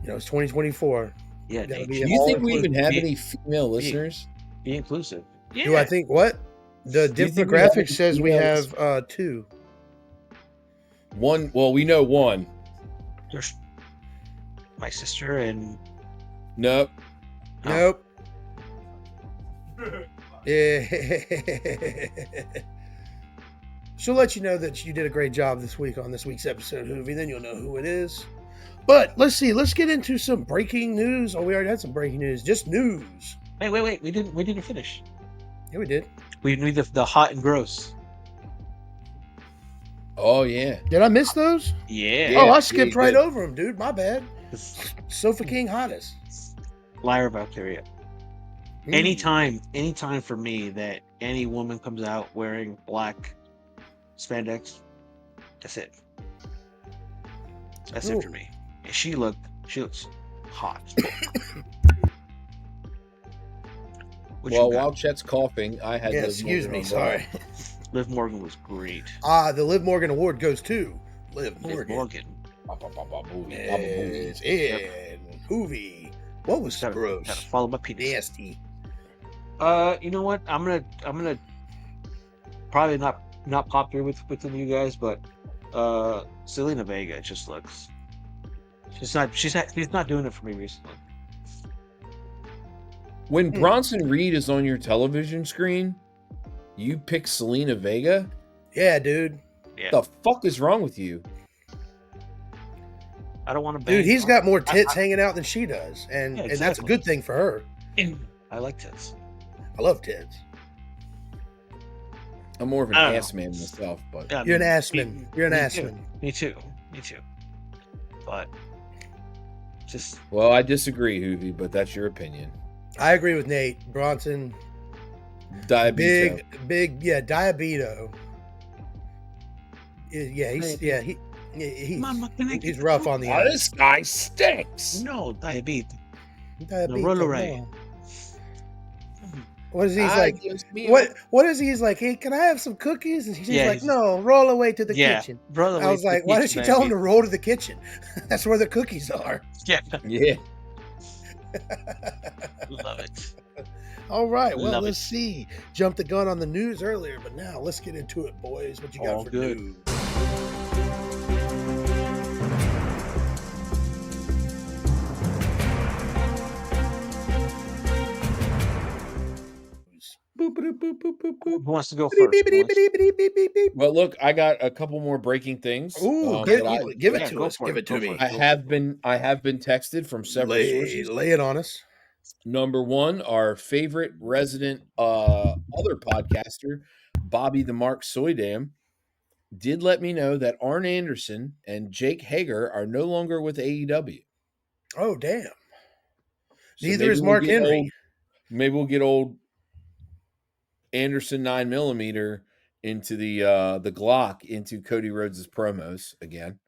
it's 2024. Yeah. Do you think we even have any female listeners? Be inclusive. Yeah. Do I think what? The demographic says we have 2. One. Well, we know one. There's my sister and. Nope. Yeah. She'll let you know that you did a great job this week on this week's episode, Hoovy. Then you'll know who it is. But let's see. Let's get into some breaking news. Oh, we already had some breaking news. Just news. Wait. We didn't finish. Yeah, we did. We need the hot and gross. Oh yeah. Did I miss those? Yeah. Oh, I skipped right over them, dude. My bad. Sofa King hottest. Liar bacteria. Anytime for me that any woman comes out wearing black spandex, that's it. That's it for me. And she looks hot. Well, while Chet's coughing, I had. Yeah, excuse me. Sorry. Liv Morgan was great. The Liv Morgan Award goes to Liv Morgan. Yes, and Hoovy. What was gross? Gotta follow my penis. Nasty. You know what? I'm gonna probably not pop through with you guys, but Selena Vega just looks. She's not doing it for me recently. When Bronson Reed is on your television screen, you pick Selena Vega? Yeah, dude. Yeah. The fuck is wrong with you? I don't want to. Dude, he's got more tits hanging out than she does, and that's a good thing for her. I like tits. I love tits. I'm more of an ass man myself, but you're an ass man. You're an ass man. Me too. But just. Well, I disagree, Hoovy, but that's your opinion. I agree with Nate Bronson. Diabito. Big, yeah, Diabito. Yeah, Mama, can I get he's the rough on the cookie? Oh, eyes. this guy stinks. No, diabetes. No, roll Diabito, away. no. What is he? He's Ay, like, Dios mío. what is he? He's like, hey, can I have some cookies? And she's Yeah, like, no, roll away to the yeah, kitchen. roll I away was to the like, why did kitchen, she tell him to diabetes. roll to the kitchen? That's where the cookies are. Yeah, Yeah. love it. All right, well, Love it. let's see. Jumped the gun on the news earlier, but now let's get into it, boys. What you got All for good. news? Boop, boop, boop, boop, boop, boop. Who wants to go Beep, first, beep, beep, boys? beep, beep, beep, beep, beep. Well, look, I got a couple more breaking things. Ooh, That give it Yeah, to go us. for Give it. it Go to for me. it. I Go for it. have been texted from several sources. Lay it on us. Number one, our favorite resident other podcaster, Bobby the Mark Soydam, did let me know that Arn Anderson and Jake Hager are no longer with AEW. Oh, damn. So Neither is Mark Henry. maybe we'll get old Anderson 9mm into the Glock into Cody Rhodes' promos again.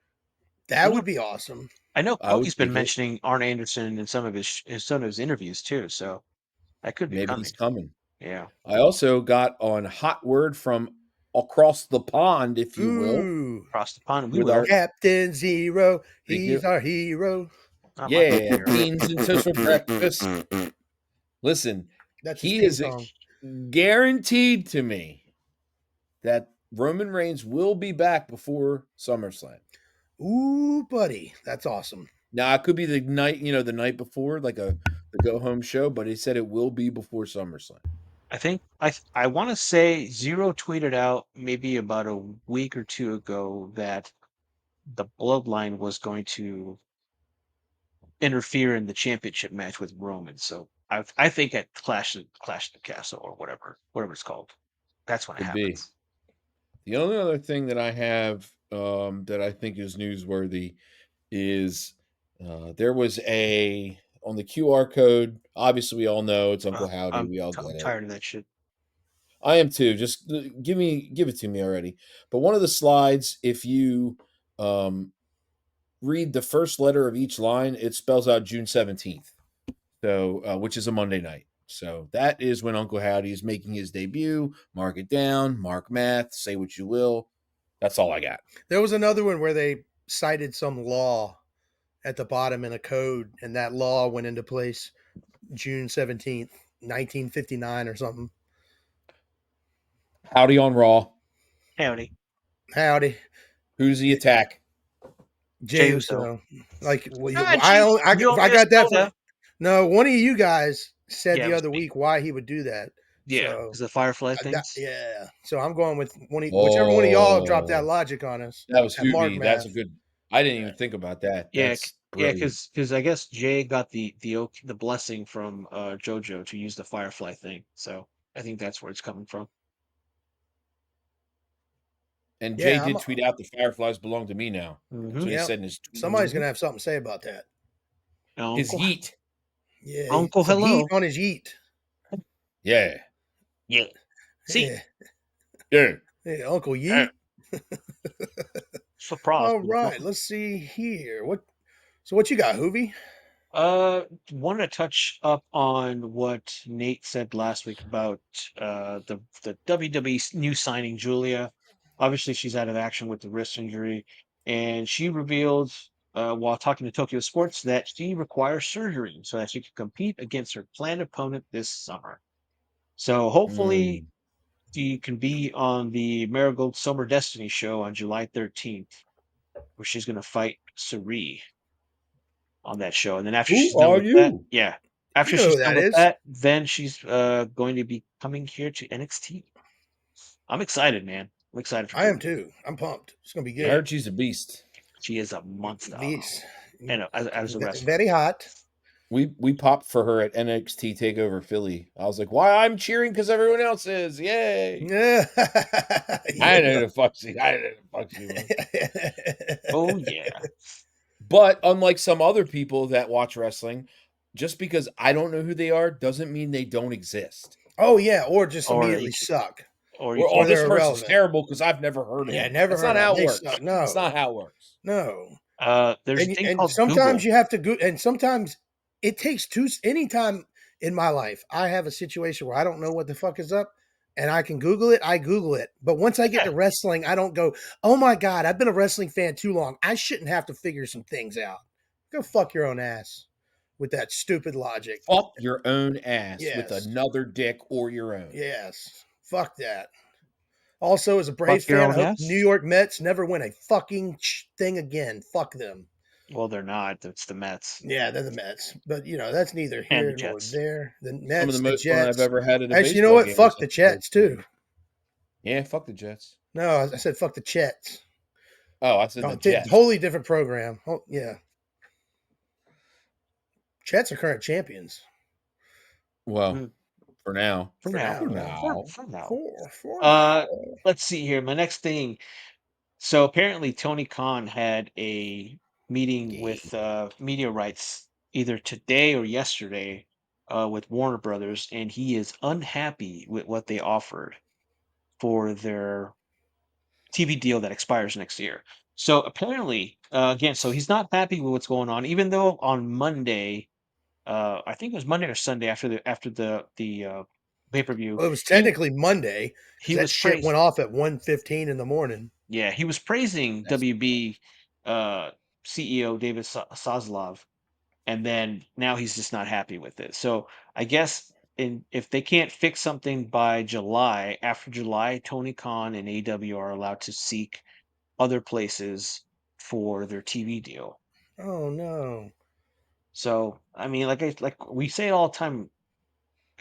That You know, would be awesome. I know I would Cody's been take it. mentioning Arn Anderson in some of his interviews too, so that could be Maybe he's coming. coming. Yeah. I also got on hot word from across the pond, if you will, Ooh. Across the pond, we with will. our Captain Zero. thank He's you. our hero. I like that Yeah, hero. beans and toast for breakfast. Listen, That's his he theme is song. guaranteed to me that Roman Reigns will be back before SummerSlam. Ooh, buddy. That's awesome. Now it could be the night, the night before, like the go home show, but he said it will be before SummerSlam. I think I want to say Zero tweeted out maybe about a week or two ago that the Bloodline was going to interfere in the championship match with Roman. So I think at Clash of the Castle or whatever it's called, that's when it Could be. happens. The only other thing that I have that I think is newsworthy is there was on the QR code. Obviously, we all know it's Uncle Howdy. We all I'm get it. tired of that shit. I am too. Just give it to me already. But one of the slides, if you read the first letter of each line, it spells out June 17th. So, which is a Monday night. So that is when Uncle Howdy is making his debut. Mark it down, mark math, say what you will. That's all I got. There was another one where they cited some law at the bottom in a code, and that law went into place June 17th, 1959 or something. Howdy on Raw. Howdy, Howdy. Who's the attack? Jey Jey Uso. Uso. Like, Gee, I got that from. Minnesota. No, one of you guys said Yeah, it the was other me. week why he would do that. Yeah, So because the Firefly things. yeah. So I'm going with whichever one of y'all dropped that Oh, logic on us. that was That Mark Hoovy. That's a math. good. I didn't Yeah. even think about that. Yeah, That's yeah, brilliant. because I guess Jay got the blessing from JoJo to use the Firefly thing. So I think that's where it's coming from. And Jay Yeah, did tweet out the Fireflies belong to me now. That's Mm-hmm. what he yeah. said in his tweet. Somebody's gonna have something to say about that. His Uncle, yeet. Yeah, Uncle, some heat hello. on his yeet. Yeah. Yeah. See, Yeah, Yeah. yeah, Uncle uh, Yeet. surprise, All people. right, let's see here. What you got, Hoovy? Want to touch up on what Nate said last week about the WWE new signing Julia. Obviously, she's out of action with the wrist injury, and she revealed while talking to Tokyo Sports that she requires surgery so that she can compete against her planned opponent this summer. So hopefully, Mm. she can be on the Marigold Summer Destiny show on July 13th, where she's going to fight Suri on that show. And then after she's Who done are with that, you? yeah, You after know she's who done that with is. that, then she's going to be coming here to NXT. I'm excited, man. I'm excited for I am Julia. too. I'm pumped. It's gonna be I Yeah, good. heard she's a beast. she is a monster, This and as a wrestler. very hot. We popped for her at NXT Takeover Philly. I was like, "Why I'm cheering because everyone else is! Yay!" Yeah, I yeah. know the fuck she. I know the fuck she was. Oh yeah, But unlike some other people that watch wrestling, just because I don't know who they are doesn't mean they don't exist. Oh yeah, or just or you immediately can, suck, or you Or, can oh, or this they're person's irrelevant. terrible because I've never heard of Yeah, him. never That's heard not of them. how it They suck. works. It's No, not how it works. no. there's a thing And called sometimes Google. you have to go. And sometimes it takes two. Anytime in my life, I have a situation where I don't know what the fuck is up, and I can Google it. I Google it. But once I get Yeah, to wrestling, I don't go, "Oh my god, I've been a wrestling fan too long. I shouldn't have to figure some things out." Go fuck your own ass with that stupid logic. Fuck your own ass with Yes, another dick or your own. yes. Fuck that. Also, as a fuck Braves your fan, I own hope New ass. York Mets never win a fucking thing again. Fuck them. Well, they're not. It's the Mets Yeah, they're the Mets, but that's neither and the here nor Jets. there. The Some of the Mets, the most fun I've Jets. ever had at a Actually, you know baseball what? game was Fuck at the the Braves Jets too. stadium. Yeah, fuck the Jets. No, I said fuck the Jets. Oh, I said the Oh, Jets. totally different program. Oh, yeah, Jets are current champions Well, Mm, for now. for for now, For now. now. for now. For Uh, now. let's see here. My next thing. So apparently, Tony Khan had a meeting Game. with media rights either today or yesterday with Warner Brothers, and he is unhappy with what they offered for their TV deal that expires next year. So apparently, again, so he's not happy with what's going on, even though on Monday, I think it was Monday or Sunday after the pay per view, Well, it was he technically Monday because he that was shit praised. went off at 1:15 in the morning. Yeah, he was praising That's WB uh, CEO David Sazlov, and then now he's just not happy with it. So I guess if they can't fix something by July, after July, Tony Khan and AW are allowed to seek other places for their TV deal. Oh no. So I mean, like we say it all the time,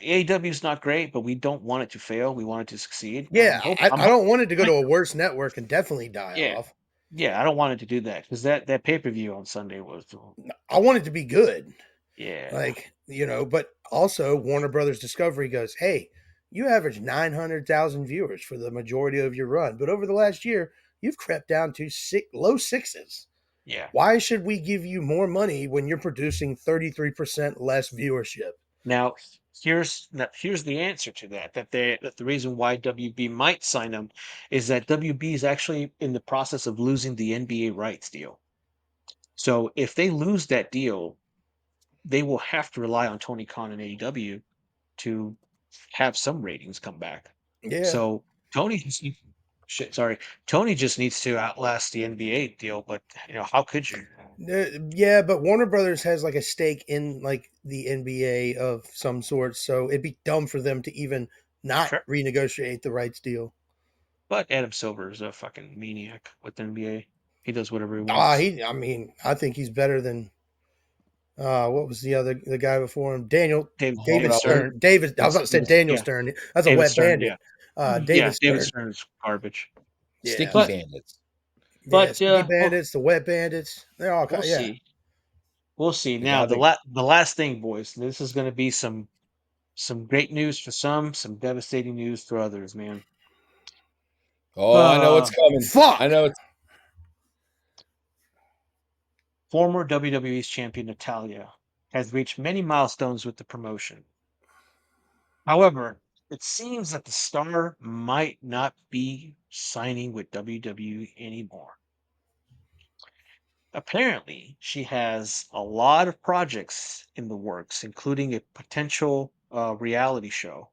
AEW is not great, but we don't want it to fail. We want it to succeed. Yeah, I'm I don't want it to go to hoping. a worse network and definitely die Yeah, off. yeah. I don't want it to do that because that pay per view on Sunday was, I want it to be good. yeah, Like, but also Warner Brothers Discovery goes, "Hey, you average 900,000 viewers for the majority of your run, but over the last year, you've crept down to low sixes. yeah. Why should we give you more money when you're producing 33% less viewership?" Now here's the answer to that. That the reason why WB might sign him is that WB is actually in the process of losing the NBA rights deal. So if they lose that deal, they will have to rely on Tony Khan and AEW to have some ratings come back. Yeah. So Tony just shit, sorry. Tony just needs to outlast the NBA deal, but how could you? Yeah, but Warner Brothers has like a stake in like the NBA of some sort, so it'd be dumb for them to even not Sure. renegotiate the rights deal. But Adam Silver is a fucking maniac with the NBA. He does whatever he Ah, wants. I mean, I think he's better than what was the guy before him? David David Morelli. Stern. David, I was about to say Daniel Yeah, Stern. That's a David wet Stern, bandit. yeah. David Yeah, David Stern. Stern is garbage. Yeah. Sticky But bandits. Yeah. but Sticky well, bandits, the wet bandits. They're all we'll yeah. see. We'll see. The Now guy that the last thing, boys. This is going to be some great news for some devastating news for others, man. Oh, I know Uh, it's coming. I Fuck. know it's Former WWE's champion Natalia has reached many milestones with the promotion. However, it seems that the star might not be signing with WWE anymore. Apparently, she has a lot of projects in the works, including a potential reality show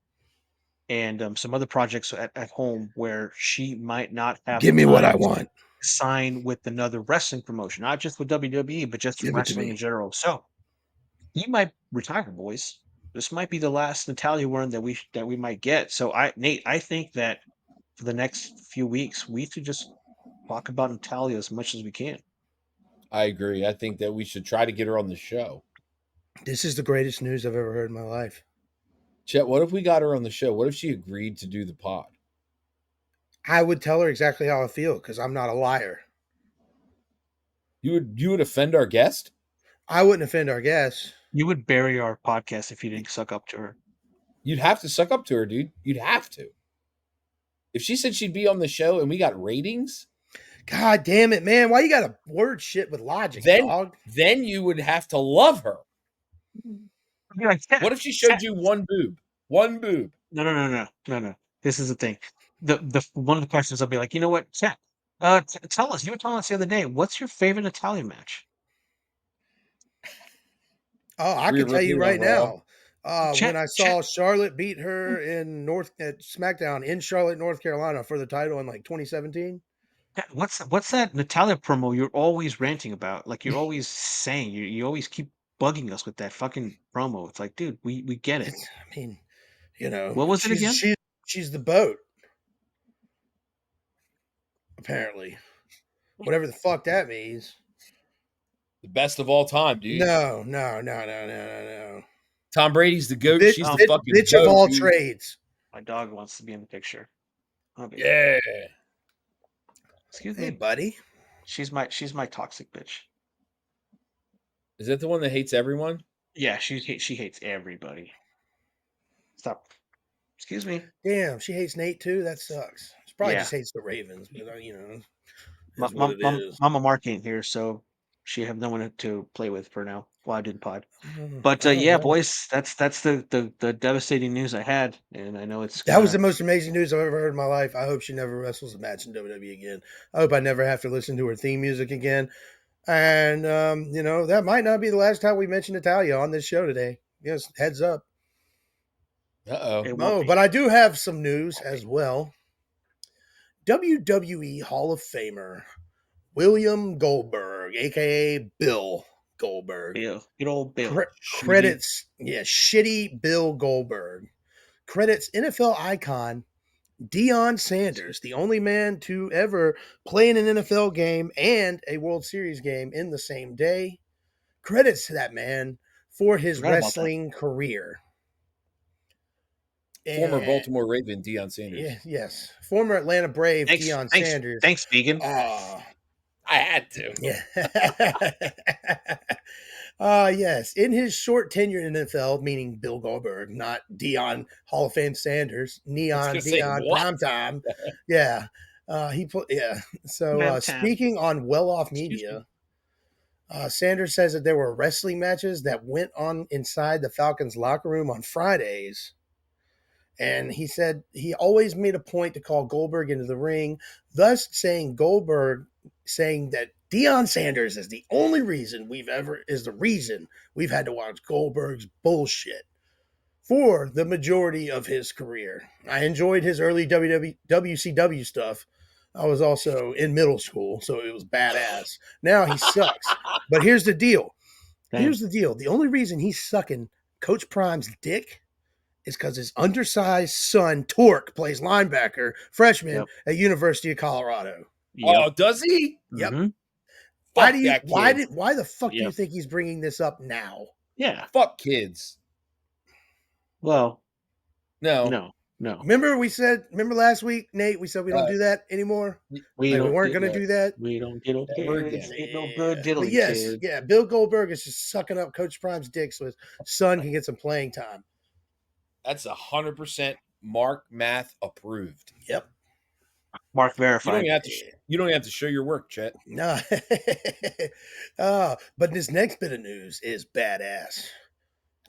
and some other projects at home where she might not have the Give me what I time to want. sign with another wrestling promotion, not just with WWE, but just Give it to wrestling me. in general. So he might retire, boys. This might be the last Natalia run that we might get. So Nate, I think that for the next few weeks, we should just talk about Natalia as much as we can. I agree. I think that we should try to get her on the show. This is the greatest news I've ever heard in my life. Chet, what if we got her on the show? What if she agreed to do the pod? I would tell her exactly how I feel because I'm not a liar. You would offend our guest? I wouldn't offend our guests. You would bury our podcast if you didn't suck up to her. You'd have to suck up to her, dude. You'd have to. If she said she'd be on the show and we got ratings, God damn it, man. Why you got to word shit with logic, then dog? then you would have to love her. I'd be like, chat, What if she chat. showed you one boob? One boob. No, no, no, no, no, no. This is the thing. The one of the questions I'll be like, you know what, chat. Tell us. You were telling us the other day. What's your favorite Italian match? Oh, I Rhea can tell you Ripley on right Raw. now. When Chat, I chat. saw Charlotte beat her in North at SmackDown in Charlotte, North Carolina for the title in like 2017. Chat, what's that Natalia promo you're always ranting about? Like you're always saying. You always keep bugging us with that fucking promo. It's like, dude, we get it. I mean, you know, What was it she's again? she's the boat apparently. Whatever the fuck that means. The best of all time, dude. No, no, no, no, no, no, no. Tom Brady's the GOAT. Bitch, She's the bitch, fucking bitch of GOAT, all dude. trades. My dog wants to be in the picture. Okay. Yeah. Excuse Hey, me. buddy. She's my toxic bitch. Is that the one that hates everyone? Yeah, she hates everybody. Stop. Excuse me. Damn, she hates Nate too. That sucks. She probably Yeah. just hates the Ravens, but you know, My, is what my, it my, is. Mama Mark ain't here, so she have no one to play with for now while I do the pod. But Oh yeah, well. boys, that's the devastating news I had, and I know it's That was gonna. the most amazing news I've ever heard in my life. I hope she never wrestles a match in WWE again. I hope I never have to listen to her theme music again. And you know, that might not be the last time we mention Natalia on this show today. Yes, heads up. Uh-oh. It won't Oh, be. but I do have some news Won't be. as well. WWE Hall of Famer William Goldberg, aka Bill Goldberg, Bill, good old Bill. Shitty. credits, yeah, shitty Bill Goldberg credits NFL icon Deion Sanders, the only man to ever play in an NFL game and a World Series game in the same day. Credits to that man for his Forgot about that. wrestling career. Former And Baltimore Raven Deion yeah, Sanders. yes, former Atlanta Brave Thanks, Deion thanks, Sanders. thanks, vegan. Uh, I had to. yeah. Yes. In his short tenure in the NFL, meaning Bill Goldberg, not Dion Hall of Fame Sanders, I was Neon gonna say Dion what? Primetime. Yeah. He put yeah. So Prime time. speaking on well off Excuse me. media, Sanders says that there were wrestling matches that went on inside the Falcons locker room on Fridays. And he said he always made a point to call Goldberg into the ring, thus saying that Deion Sanders is the only reason we've had to watch Goldberg's bullshit for the majority of his career. I enjoyed his early WCW stuff. I was also in middle school, so it was badass. Now he sucks. But here's the deal. Dang. The only reason he's sucking Coach Prime's dick is because his undersized son Torque plays linebacker, freshman Yep. at University of Colorado. Yep. Oh, does he? Yep. Mm-hmm. Fuck that kid. Why the fuck do you Yep. think he's bringing this up now? Yeah. Fuck kids. Well, No. no, no. Remember last week, Nate, we said we don't Uh, do that anymore? We Like we don't weren't get gonna yeah, do that. we don't get no never kids. again. Ain't no good But diddly yes, kids. yeah, Bill Goldberg is just sucking up Coach Prime's dick so his son can get some playing time. That's 100% Mark Math approved. Yep. Mark You don't verified. even have to. You don't even have to show your work, Chet. No. But this next bit of news is badass.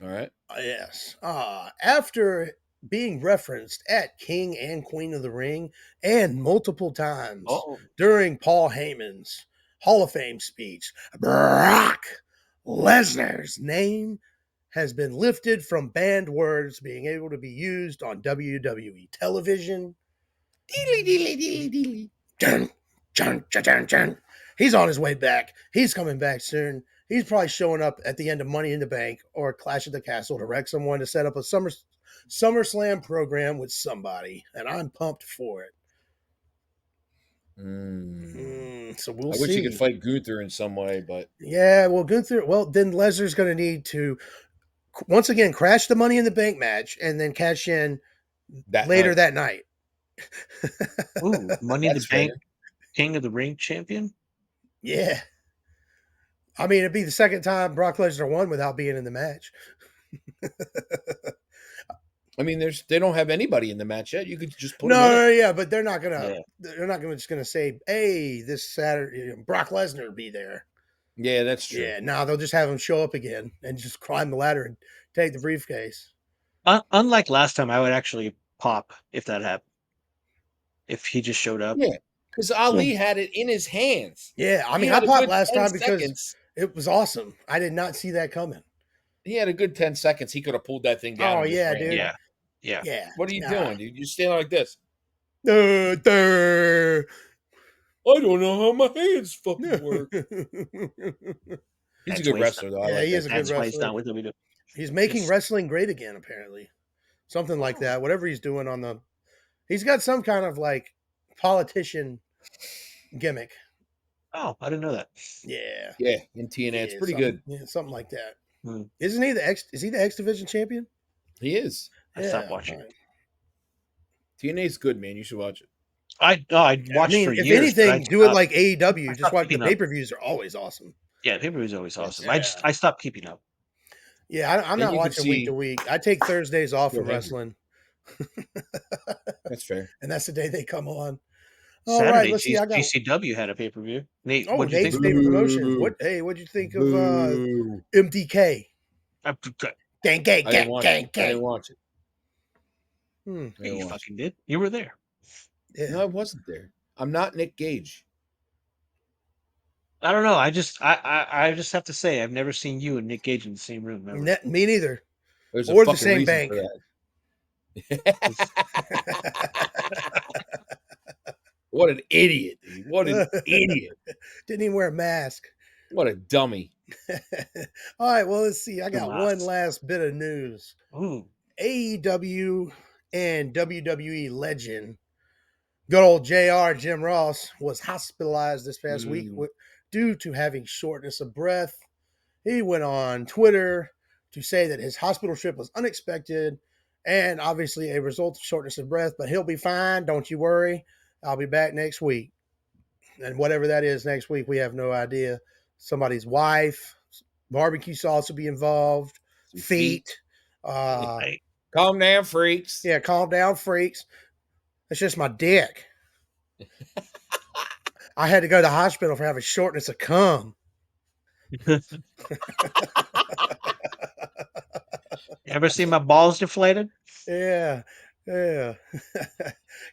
All right. Yes. After being referenced at King and Queen of the Ring and multiple times Oh, during Paul Heyman's Hall of Fame speech, Brock Lesnar's name has been lifted from banned words being able to be used on WWE television. Deedly, deedly, deedly, deedly. Dun, dun, dun, dun, dun. He's on his way back. He's coming back soon. He's probably showing up at the end of Money in the Bank or Clash of the Castle to wreck someone to set up a SummerSlam program with somebody, and I'm pumped for it. So we'll I wish he could see. fight Gunther in some way, but Yeah, well, Gunther. Well, then Lesnar's going to need to once again crash the Money in the Bank match and then cash in that later night. that night. ooh, Money in the That's Bank, fair. King of the Ring champion. Yeah. I mean, it'd be the second time Brock Lesnar won without being in the match. I mean, they don't have anybody in the match yet. You could just put No, him in no, it. yeah, but they're not gonna. Yeah. They're not gonna just gonna say, "Hey, this Saturday, Brock Lesnar be there." Yeah, that's true. Yeah, no, they'll just have him show up again and just climb the ladder and take the briefcase. Unlike last time, I would actually pop if that happened. If he just showed up. Yeah, because Ali had it in his hands. Yeah, I He mean, I had a popped good last 10 time because seconds. it was awesome. I did not see that coming. He had a good 10 seconds. He could have pulled that thing down Oh and just yeah, ran dude. away. Yeah. Yeah. Yeah. What are you Nah. doing, dude? You stand like this. Durr. I don't know how my hands fucking work. He's a That's good why he's not, wrestler, though. I Yeah, like he is that a kid. good that's why he's wrestler. not with WWE. He's making Just wrestling great again, apparently. Something like that. Whatever he's doing on the, he's got some kind of like politician gimmick. I didn't know that. Yeah, Yeah, in TNA, it's yeah, pretty something, good. yeah, something like that. Hmm. Isn't he the X? Is he the X Division champion? He is. I stopped Yeah. watching. Right. TNA's good, man. You should watch it. I I watched for mean, if years, but anything, do it like I AEW. Just stopped watch the keeping up. pay-per-views are always awesome. Yeah, pay-per-view is always awesome. Yes. Yeah. I stopped keeping up. Yeah, I'm Then not you can watching week to see. week. I take Thursdays off Go from ahead. wrestling, That's fair. and that's the day they come on. All right, Saturday, let's see. I got GCW had a pay-per-view. Nate, oh what'd you think? Nate's favorite promotion. Boo. What'd you think of Boo. MDK? I, Gang, gang, I didn't gang, watch gang, it. I gang. didn't watch it. Hmm. I yeah, didn't you watch fucking did. You were there. Yeah. it. No, I wasn't there. I'm not Nick Gage. I don't know. I just have to say I've never seen you and Nick Gage in the same room ever. Me neither. There's a Or the fucking same reason for bank. that. What an idiot, dude. What an idiot. Didn't even wear a mask. What a dummy. All right, well, let's see. I got one Dumas. last bit of news. Ooh. AEW and WWE legend, good old JR Jim Ross, was hospitalized this past week due to having shortness of breath. He went on Twitter to say that his hospital trip was unexpected and obviously a result of shortness of breath, but he'll be fine. Don't you worry. I'll be back next week. And whatever that is next week, we have no idea. Somebody's wife, barbecue sauce will be involved, Some feet. Hey, Calm down, freaks. Yeah, calm down, freaks. That's just my dick. I had to go to the hospital for having shortness of cum. ever seen my balls deflated? Yeah, yeah,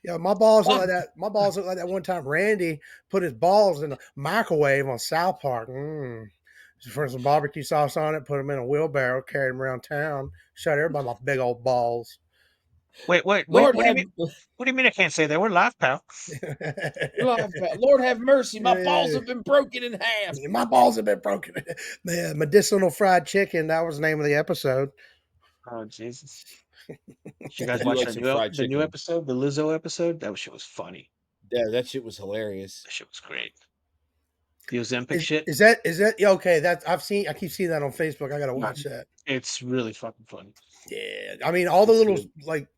yeah. My balls look Fuck. like that. My balls look like that one time Randy put his balls in the microwave on South Park. Just put some barbecue sauce on it, put them in a wheelbarrow, carried them around town, showed everybody my big old balls. Wait. Lord What do you have mean? What do you mean I can't say that? We're live, pal. Lord have mercy. My balls Yeah. have been broken in half. My balls have been broken. Man, medicinal fried chicken. That was the name of the episode. Oh Jesus! Did you I guys do watch like some fried the new chicken. episode, the Lizzo episode? That shit was funny. Yeah, that shit was hilarious. That shit was great. The Ozempic shit. Is that yeah, okay? That's I keep seeing that on Facebook. I gotta watch that. It's really fucking funny. Yeah, I mean all the It's little good. like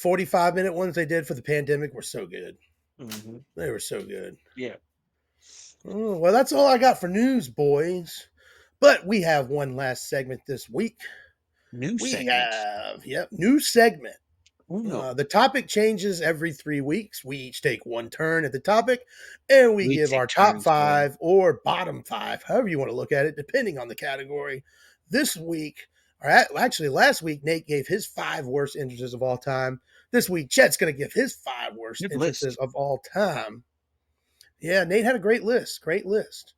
45-minute ones they did for the pandemic were so good. Mm-hmm. They were so good. Yeah. Oh, well, that's all I got for news, boys. But we have one last segment this week. New We segment. have new segment. Uno. The topic changes every 3 weeks. We each take one turn at the topic, and we give take our top turns, 5 or bottom 5, however you want to look at it, depending on the category. This week, or actually last week, Nate gave his 5 worst entrances of all time. This week, Chet's going to give his 5 worst Good entrances list. of all time. Yeah, Nate had a great list. Great list.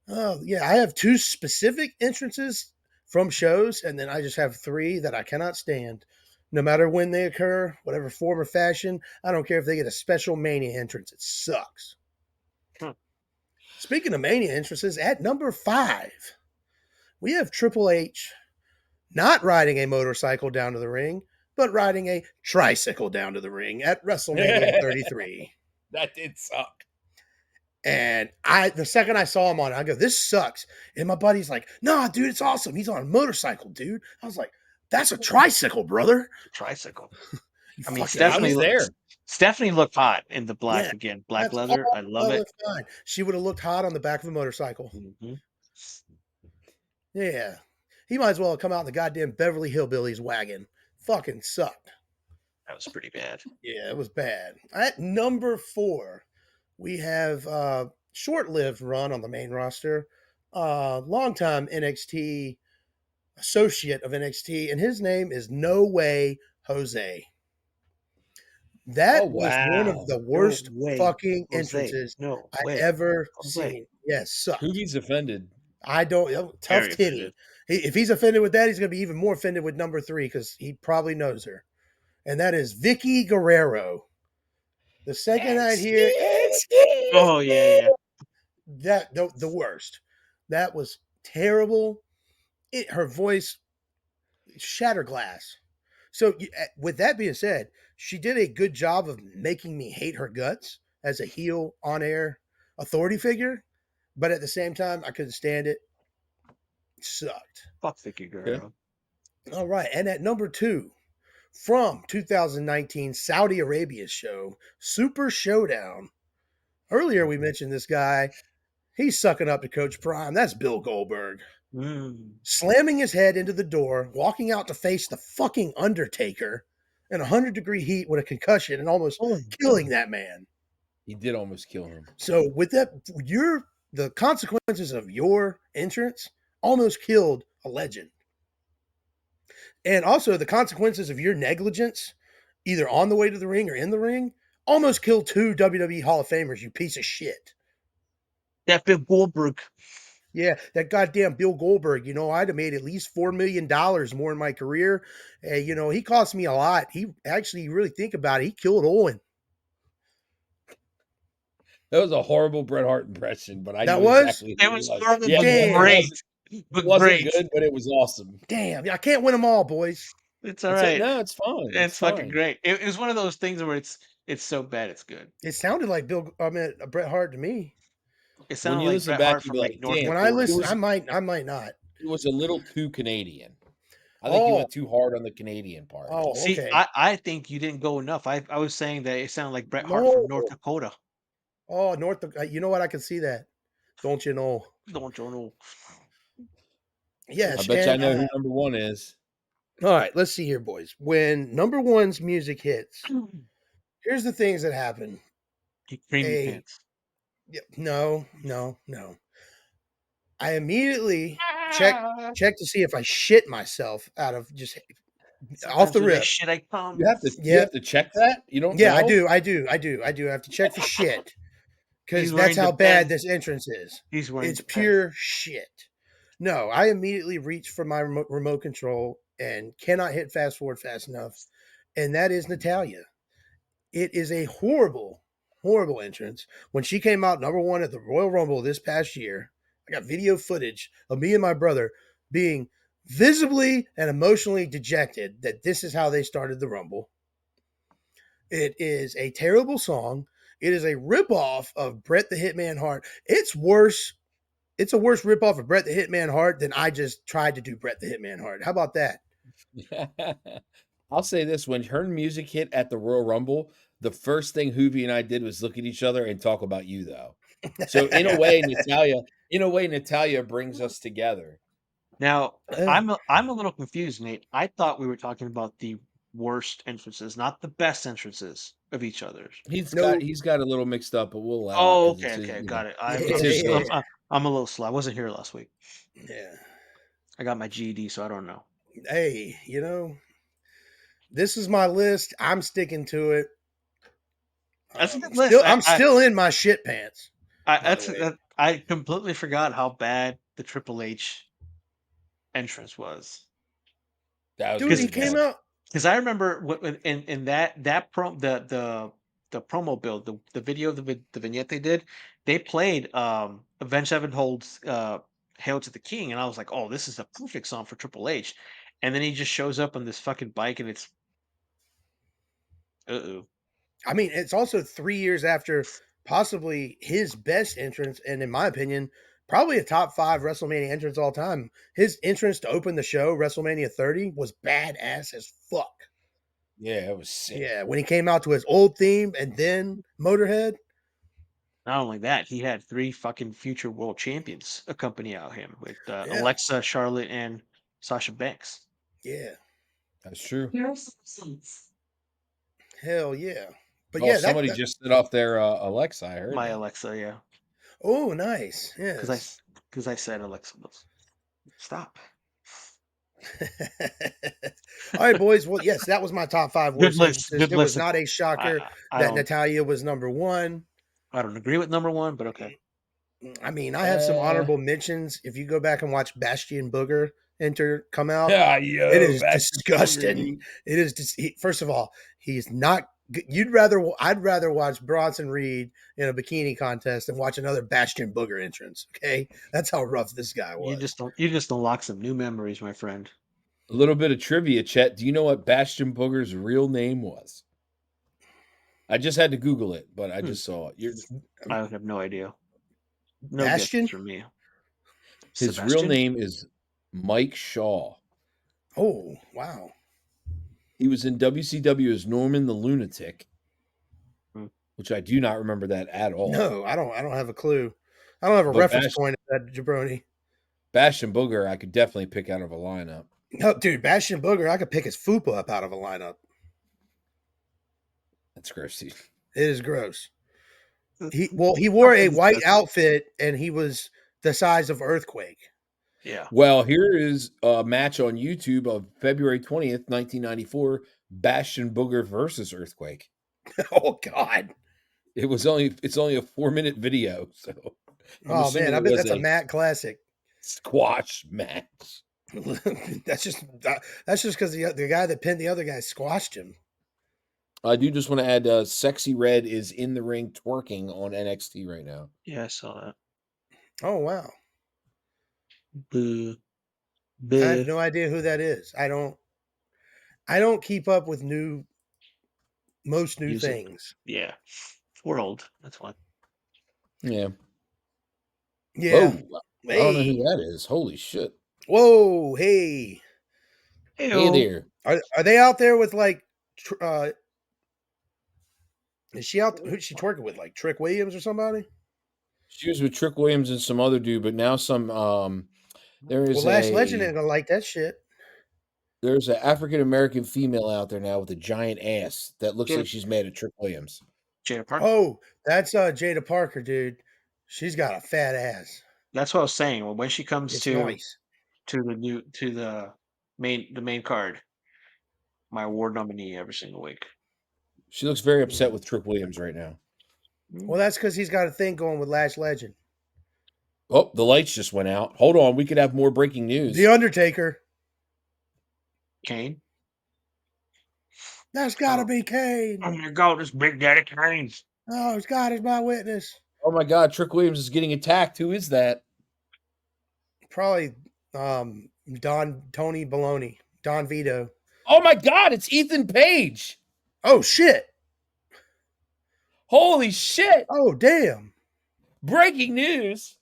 Yeah, I have 2 specific entrances from shows, and then I just have 3 that I cannot stand. No matter when they occur, whatever form or fashion, I don't care if they get a special Mania entrance. It sucks. Hmm. Speaking of Mania entrances, at number 5, we have Triple H not riding a motorcycle down to the ring, but riding a tricycle down to the ring at WrestleMania 33. That did suck. And the second I saw him on it, I go, this sucks. And my buddy's like, nah, dude, it's awesome. He's on a motorcycle, dude. I was like, that's a tricycle, brother. Tricycle. You I mean, fucking I was there. Stephanie looked hot in the black Yeah, again. Black that's leather. all I love well it. and fine. She would have looked hot on the back of a motorcycle. Mm-hmm. Yeah. He might as well have come out in the goddamn Beverly Hillbillies wagon. Fucking sucked. That was pretty bad. Yeah, it was bad. At number 4, we have short-lived run on the main roster. Longtime NXT associate of NXT, and his name is No Way Jose. That Oh was one of wow. the No worst way, fucking Jose. entrances No I way, ever Jose. seen. Yes, sucked. Hoovie's offended. I don't. Tough Very offended. titty. If he's offended with that, he's going to be even more offended with number 3 because he probably knows her, and that is Vicky Guerrero. The second night here, Oh yeah, yeah. that the worst. That was terrible. Her voice shatter glass. So, with that being said, she did a good job of making me hate her guts as a heel on air authority figure, but at the same time, I couldn't stand it. It sucked. Fuck Vicky Okay. Guerrero. All right, and at number 2 from 2019 Saudi Arabia show, Super Showdown. Earlier we mentioned this guy. He's sucking up to Coach Prime. That's Bill Goldberg. Mm. Slamming his head into the door, walking out to face the fucking Undertaker in 100-degree heat with a concussion and almost Oh, killing that man. He did almost kill him. So with that, the consequences of your entrance almost killed a legend. And also the consequences of your negligence, either on the way to the ring or in the ring, almost killed 2 WWE Hall of Famers, you piece of shit. that Bill Goldberg. Yeah, that goddamn Bill Goldberg, I'd have made at least $4 million more in my career. He cost me a lot. He actually, you really think about it, he killed Owen. That was a horrible Bret Hart impression, but I That knew was? exactly It who it was was. horrible, Yeah, but it Damn. great. wasn't. It But wasn't great. good, but it was awesome. Damn. I can't win them all, boys. It's all It's right. no, it's fine. It's It's fucking fine. great. It was one of those things where it's so bad it's good. It sounded like Bret Hart to me. It When sounded you like listen Bret back, Hart you'd from be like like, North "Damn, When I Dakota. it listen, was I might not. it was a little too Canadian." I think you Oh, went too hard on the Canadian part. oh, See, okay. I think you didn't go enough. I was saying that it sounded like Bret Hart from No. North Dakota. Oh, you know what? I can see that. Don't you know? Don't you know? I Yes. bet you I And know who number one is. all right, let's see here, boys. When number one's music hits, here's the things that happen. You creamy A pants. No, no, no. I immediately check to see if I shit myself out of just off Sometimes the with that rip. shit I come. You Yep. have to check that? You don't Yeah, I know? do. I have to check for shit because He's that's wearing the how bad best. this entrance is. He's wearing It's the best. pure shit. No, I immediately reach for my remote control and cannot hit fast forward fast enough, and that is Natalia. It is a horrible, horrible entrance. When she came out number one at the Royal Rumble this past year, I got video footage of me and my brother being visibly and emotionally dejected that this is how they started the Rumble. It is a terrible song. It is a ripoff of Bret the Hitman Hart. It's worse. It's a worse ripoff of Bret the Hitman Hart than I just tried to do Bret the Hitman Hart. How about that? I'll say this: when her music hit at the Royal Rumble, the first thing Hoovie and I did was look at each other and talk about you, though. So in a way, Natalia brings us together. Now, Uh, I'm a little confused, Nate. I thought we were talking about the worst entrances, not the best entrances of each other's. no. He's got a little mixed up, but we'll allow it Oh, because okay, okay, got it. it's his Yeah. list. I'm a little slow. I wasn't here last week. Yeah. I got my GED, so I don't know. Hey, this is my list. I'm sticking to it. That's a good list. I'm still in my shit pants, by the way. I completely forgot how bad the Triple H entrance was. That was Dude, he really came bad. out. Because I remember in that the promo build, the video of the vignette they did, they played Avenged Sevenfold's "Hail to the King," and I was like, oh, this is a perfect song for Triple H. And then he just shows up on this fucking bike, and it's uh-oh. I mean, it's also 3 years after possibly his best entrance, and in my opinion, probably a top 5 WrestleMania entrance all time. His entrance to open the show, WrestleMania 30, was badass as fuck. Yeah, it was sick. Yeah, when he came out to his old theme and then Motorhead. Not only that, he had 3 fucking future world champions accompany out him with Yeah, Alexa, Charlotte, and Sasha Banks. yeah, That's true. Here are some seats. hell yeah. But Oh, yeah, somebody just set off their Alexa. I heard My that. Alexa, yeah, oh, nice. because Yes. I said Alexa, stop. All right, boys. Well, yes, that was my top 5 Good worst list. entrances. Good It was list. not a I shocker I that don't Natalia was number 1. I don't agree with number one, but okay. I mean, I have some Uh, honorable mentions. If you go back and watch Bastion Booger come out, yeah, it yo, is Bastion Booger, disgusting. dude. It is just first of all, he's not. I'd rather watch Bronson Reed in a bikini contest than watch another Bastion Booger entrance. Okay, that's how rough this guy was. You just unlock some new memories, my friend. A little bit of trivia, Chet. Do you know what Bastion Booger's real name was? I just had to Google it, but I Hmm. just saw it. I have no idea. No guesses Bastion. from me. His real Sebastian? name is Mike Shaw. Oh wow. He was in WCW as Norman the Lunatic, Hmm. which I do not remember that at all. No, I don't. I don't have a clue. I don't have a But reference point of that jabroni. Bastion Booger, I could definitely pick out of a lineup. No, dude, Bastion Booger, I could pick his fupa up out of a lineup. That's gross, dude. It is gross. He It's wore something a white disgusting. outfit and he was the size of Earthquake. Yeah. Well, here is a match on YouTube of February 20th, 1994, Bastion Booger versus Earthquake. Oh God. It's only a 4-minute video, so I'm Oh man, assuming I it bet was that's a a Matt classic. squash match. that's just because the guy that pinned the other guy squashed him. I do just want to add Sexy Red is in the ring twerking on NXT right now. Yeah, I saw that. Oh wow. Boo. I have Boo. no idea who that is. I don't keep up with most new Music. things. Yeah. We're old. That's why. Yeah. Yeah. Whoa. I don't know who Hey. that is. Holy shit. Whoa. Hey. Hey Heyo. there. Are they out there with like is she out who's she twerking with? Like Trick Williams or somebody? She was with Trick Williams and some other dude, but now there Well, is Lash Legend a ain't gonna like that shit. there's an African American female out there now with a giant ass that looks Jada, like she's made of Trick Williams. Jada Park. Oh, that's Jada Parker, dude. She's got a fat ass. That's what I was saying. Well, when she comes It's nice. to the main card, my award nominee every single week. She looks very upset Mm. with Trick Williams right now. Well, that's because he's got a thing going with Lash Legend. Oh, the lights just went out. Hold on, we could have more breaking news. The Undertaker. Kane. That's gotta Oh, be Kane. oh my God, it's Big Daddy Kane. Oh, God is my witness. Oh my God, Trick Williams is getting attacked. Who is that? Probably Tony Baloney. Don Vito. Oh my God, it's Ethan Page. Oh shit. Holy shit. Oh damn. Breaking news.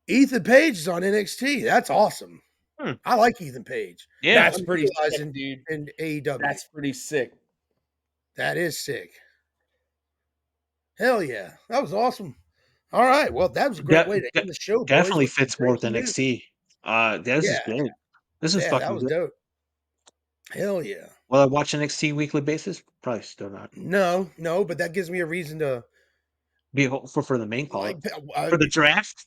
Ethan Page is on NXT. That's awesome. Hmm. I like Ethan Page. Yeah. That's pretty sick, in, dude. in AEW. That's pretty sick. That is sick. Hell yeah. That was awesome. All right. Well, that was a great way to end the show, boys. Definitely with some fits more with breaking news. NXT. This is Yeah. good. This is Yeah, that fucking was good. dope. Hell yeah. Will I watch NXT weekly basis? Probably still not. No, but that gives me a reason to Be hopeful for the main call like for the draft.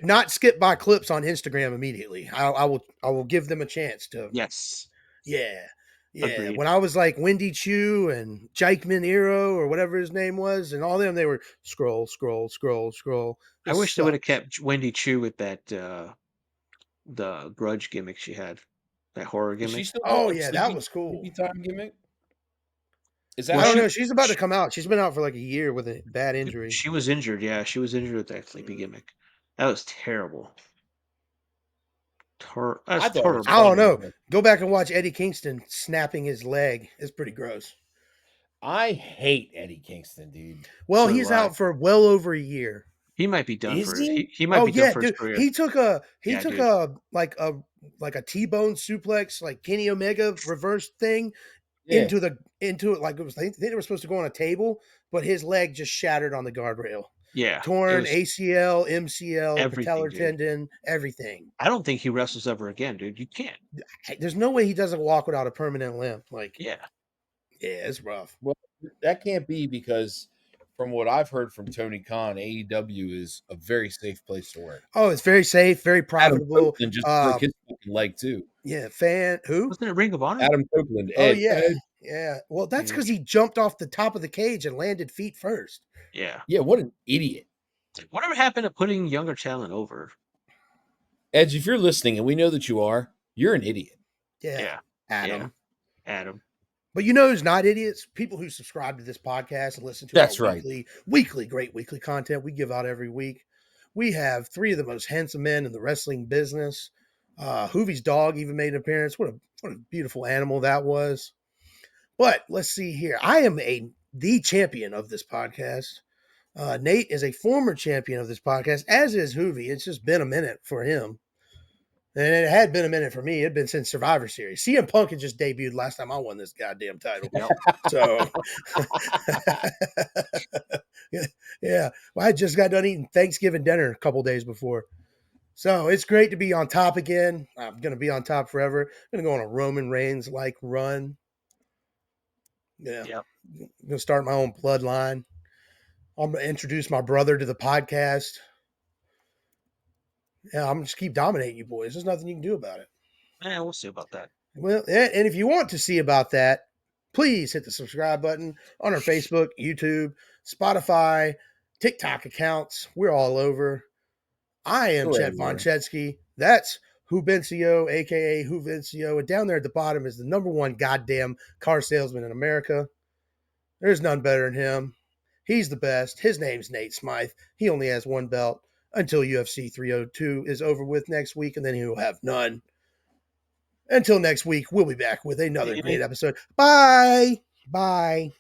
not skip by clips on Instagram immediately. I will give them a chance to. Yes, Yeah. Yeah. agreed. When I was like Wendy Chu and Jake Minero or whatever his name was, and all them, they were scroll. I This wish they would have sucks. kept Wendy Chu with that the grudge gimmick she had, that horror Is she gimmick. still Oh doing yeah, that was sleepy cool. time gimmick? Is Well, that I don't how know. She's about to come out. She's been out for like a year with a bad injury. she was injured. Yeah, she was injured with that sleepy gimmick. That was terrible. I That's thought it was I terrible. don't funny, know. but Go back and watch Eddie Kingston snapping his leg. It's pretty gross. I hate Eddie Kingston, dude. Well, So do he's I. out for well over a year. He might be done Is for he? he might Oh be done yeah, for his dude. career. He took a Yeah, dude. like a T-bone suplex, like Kenny Omega reverse thing Yeah. into it like it was. I think they were supposed to go on a table, but his leg just shattered on the guardrail. Yeah, it Torn was ACL, MCL, everything, patellar dude. tendon, everything. I don't think he wrestles ever again, dude. You can't. There's no way he doesn't walk without a permanent limp. Like, Yeah. yeah, it's rough. Well, that can't be because from what I've heard from Tony Khan, AEW is a very safe place to work. Oh, it's very safe, very Adam profitable. Copeland just broke his fucking like too. Yeah, fan who? Wasn't it Ring of Honor? Adam Copeland, Oh Ed, yeah, Ed. yeah. Well, that's Mhm. because he jumped off the top of the cage and landed feet first. Yeah. Yeah, what an idiot. Whatever happened to putting younger talent over? Edge, if you're listening, and we know that you are, you're an idiot. Yeah, Yeah. Yeah. Adam. Adam. But you know who's not idiots? People who subscribe to this podcast and listen to our That's right. great weekly content we give out every week. We have three of the most handsome men in the wrestling business. Hoovie's dog even made an appearance. What a beautiful animal that was. But let's see here. I am the champion of this podcast. Nate is a former champion of this podcast, as is Hoovie. It's just been a minute for him. And it had been a minute for me. It had been since Survivor Series. CM Punk had just debuted last time I won this goddamn title. Yep. So, yeah. Well, I just got done eating Thanksgiving dinner a couple days before. So it's great to be on top again. I'm going to be on top forever. I'm going to go on a Roman Reigns like run. Yeah. Yep. I'm going to start my own bloodline. I'm going to introduce my brother to the podcast. Yeah, I'm just keep dominating you boys. There's nothing you can do about it. Yeah, we'll see about that. Well, and if you want to see about that, please hit the subscribe button on our Facebook, YouTube, Spotify, TikTok accounts. We're all over. I am We're Chet everywhere. Vonchetsky. That's Hubencio, aka Huvencio. And down there at the bottom is the number one goddamn car salesman in America. There's none better than him. He's the best. His name's Nate Smythe. He only has one belt until UFC 302 is over with next week, and then he will have none. Until next week, we'll be back with another great episode. Bye. Bye.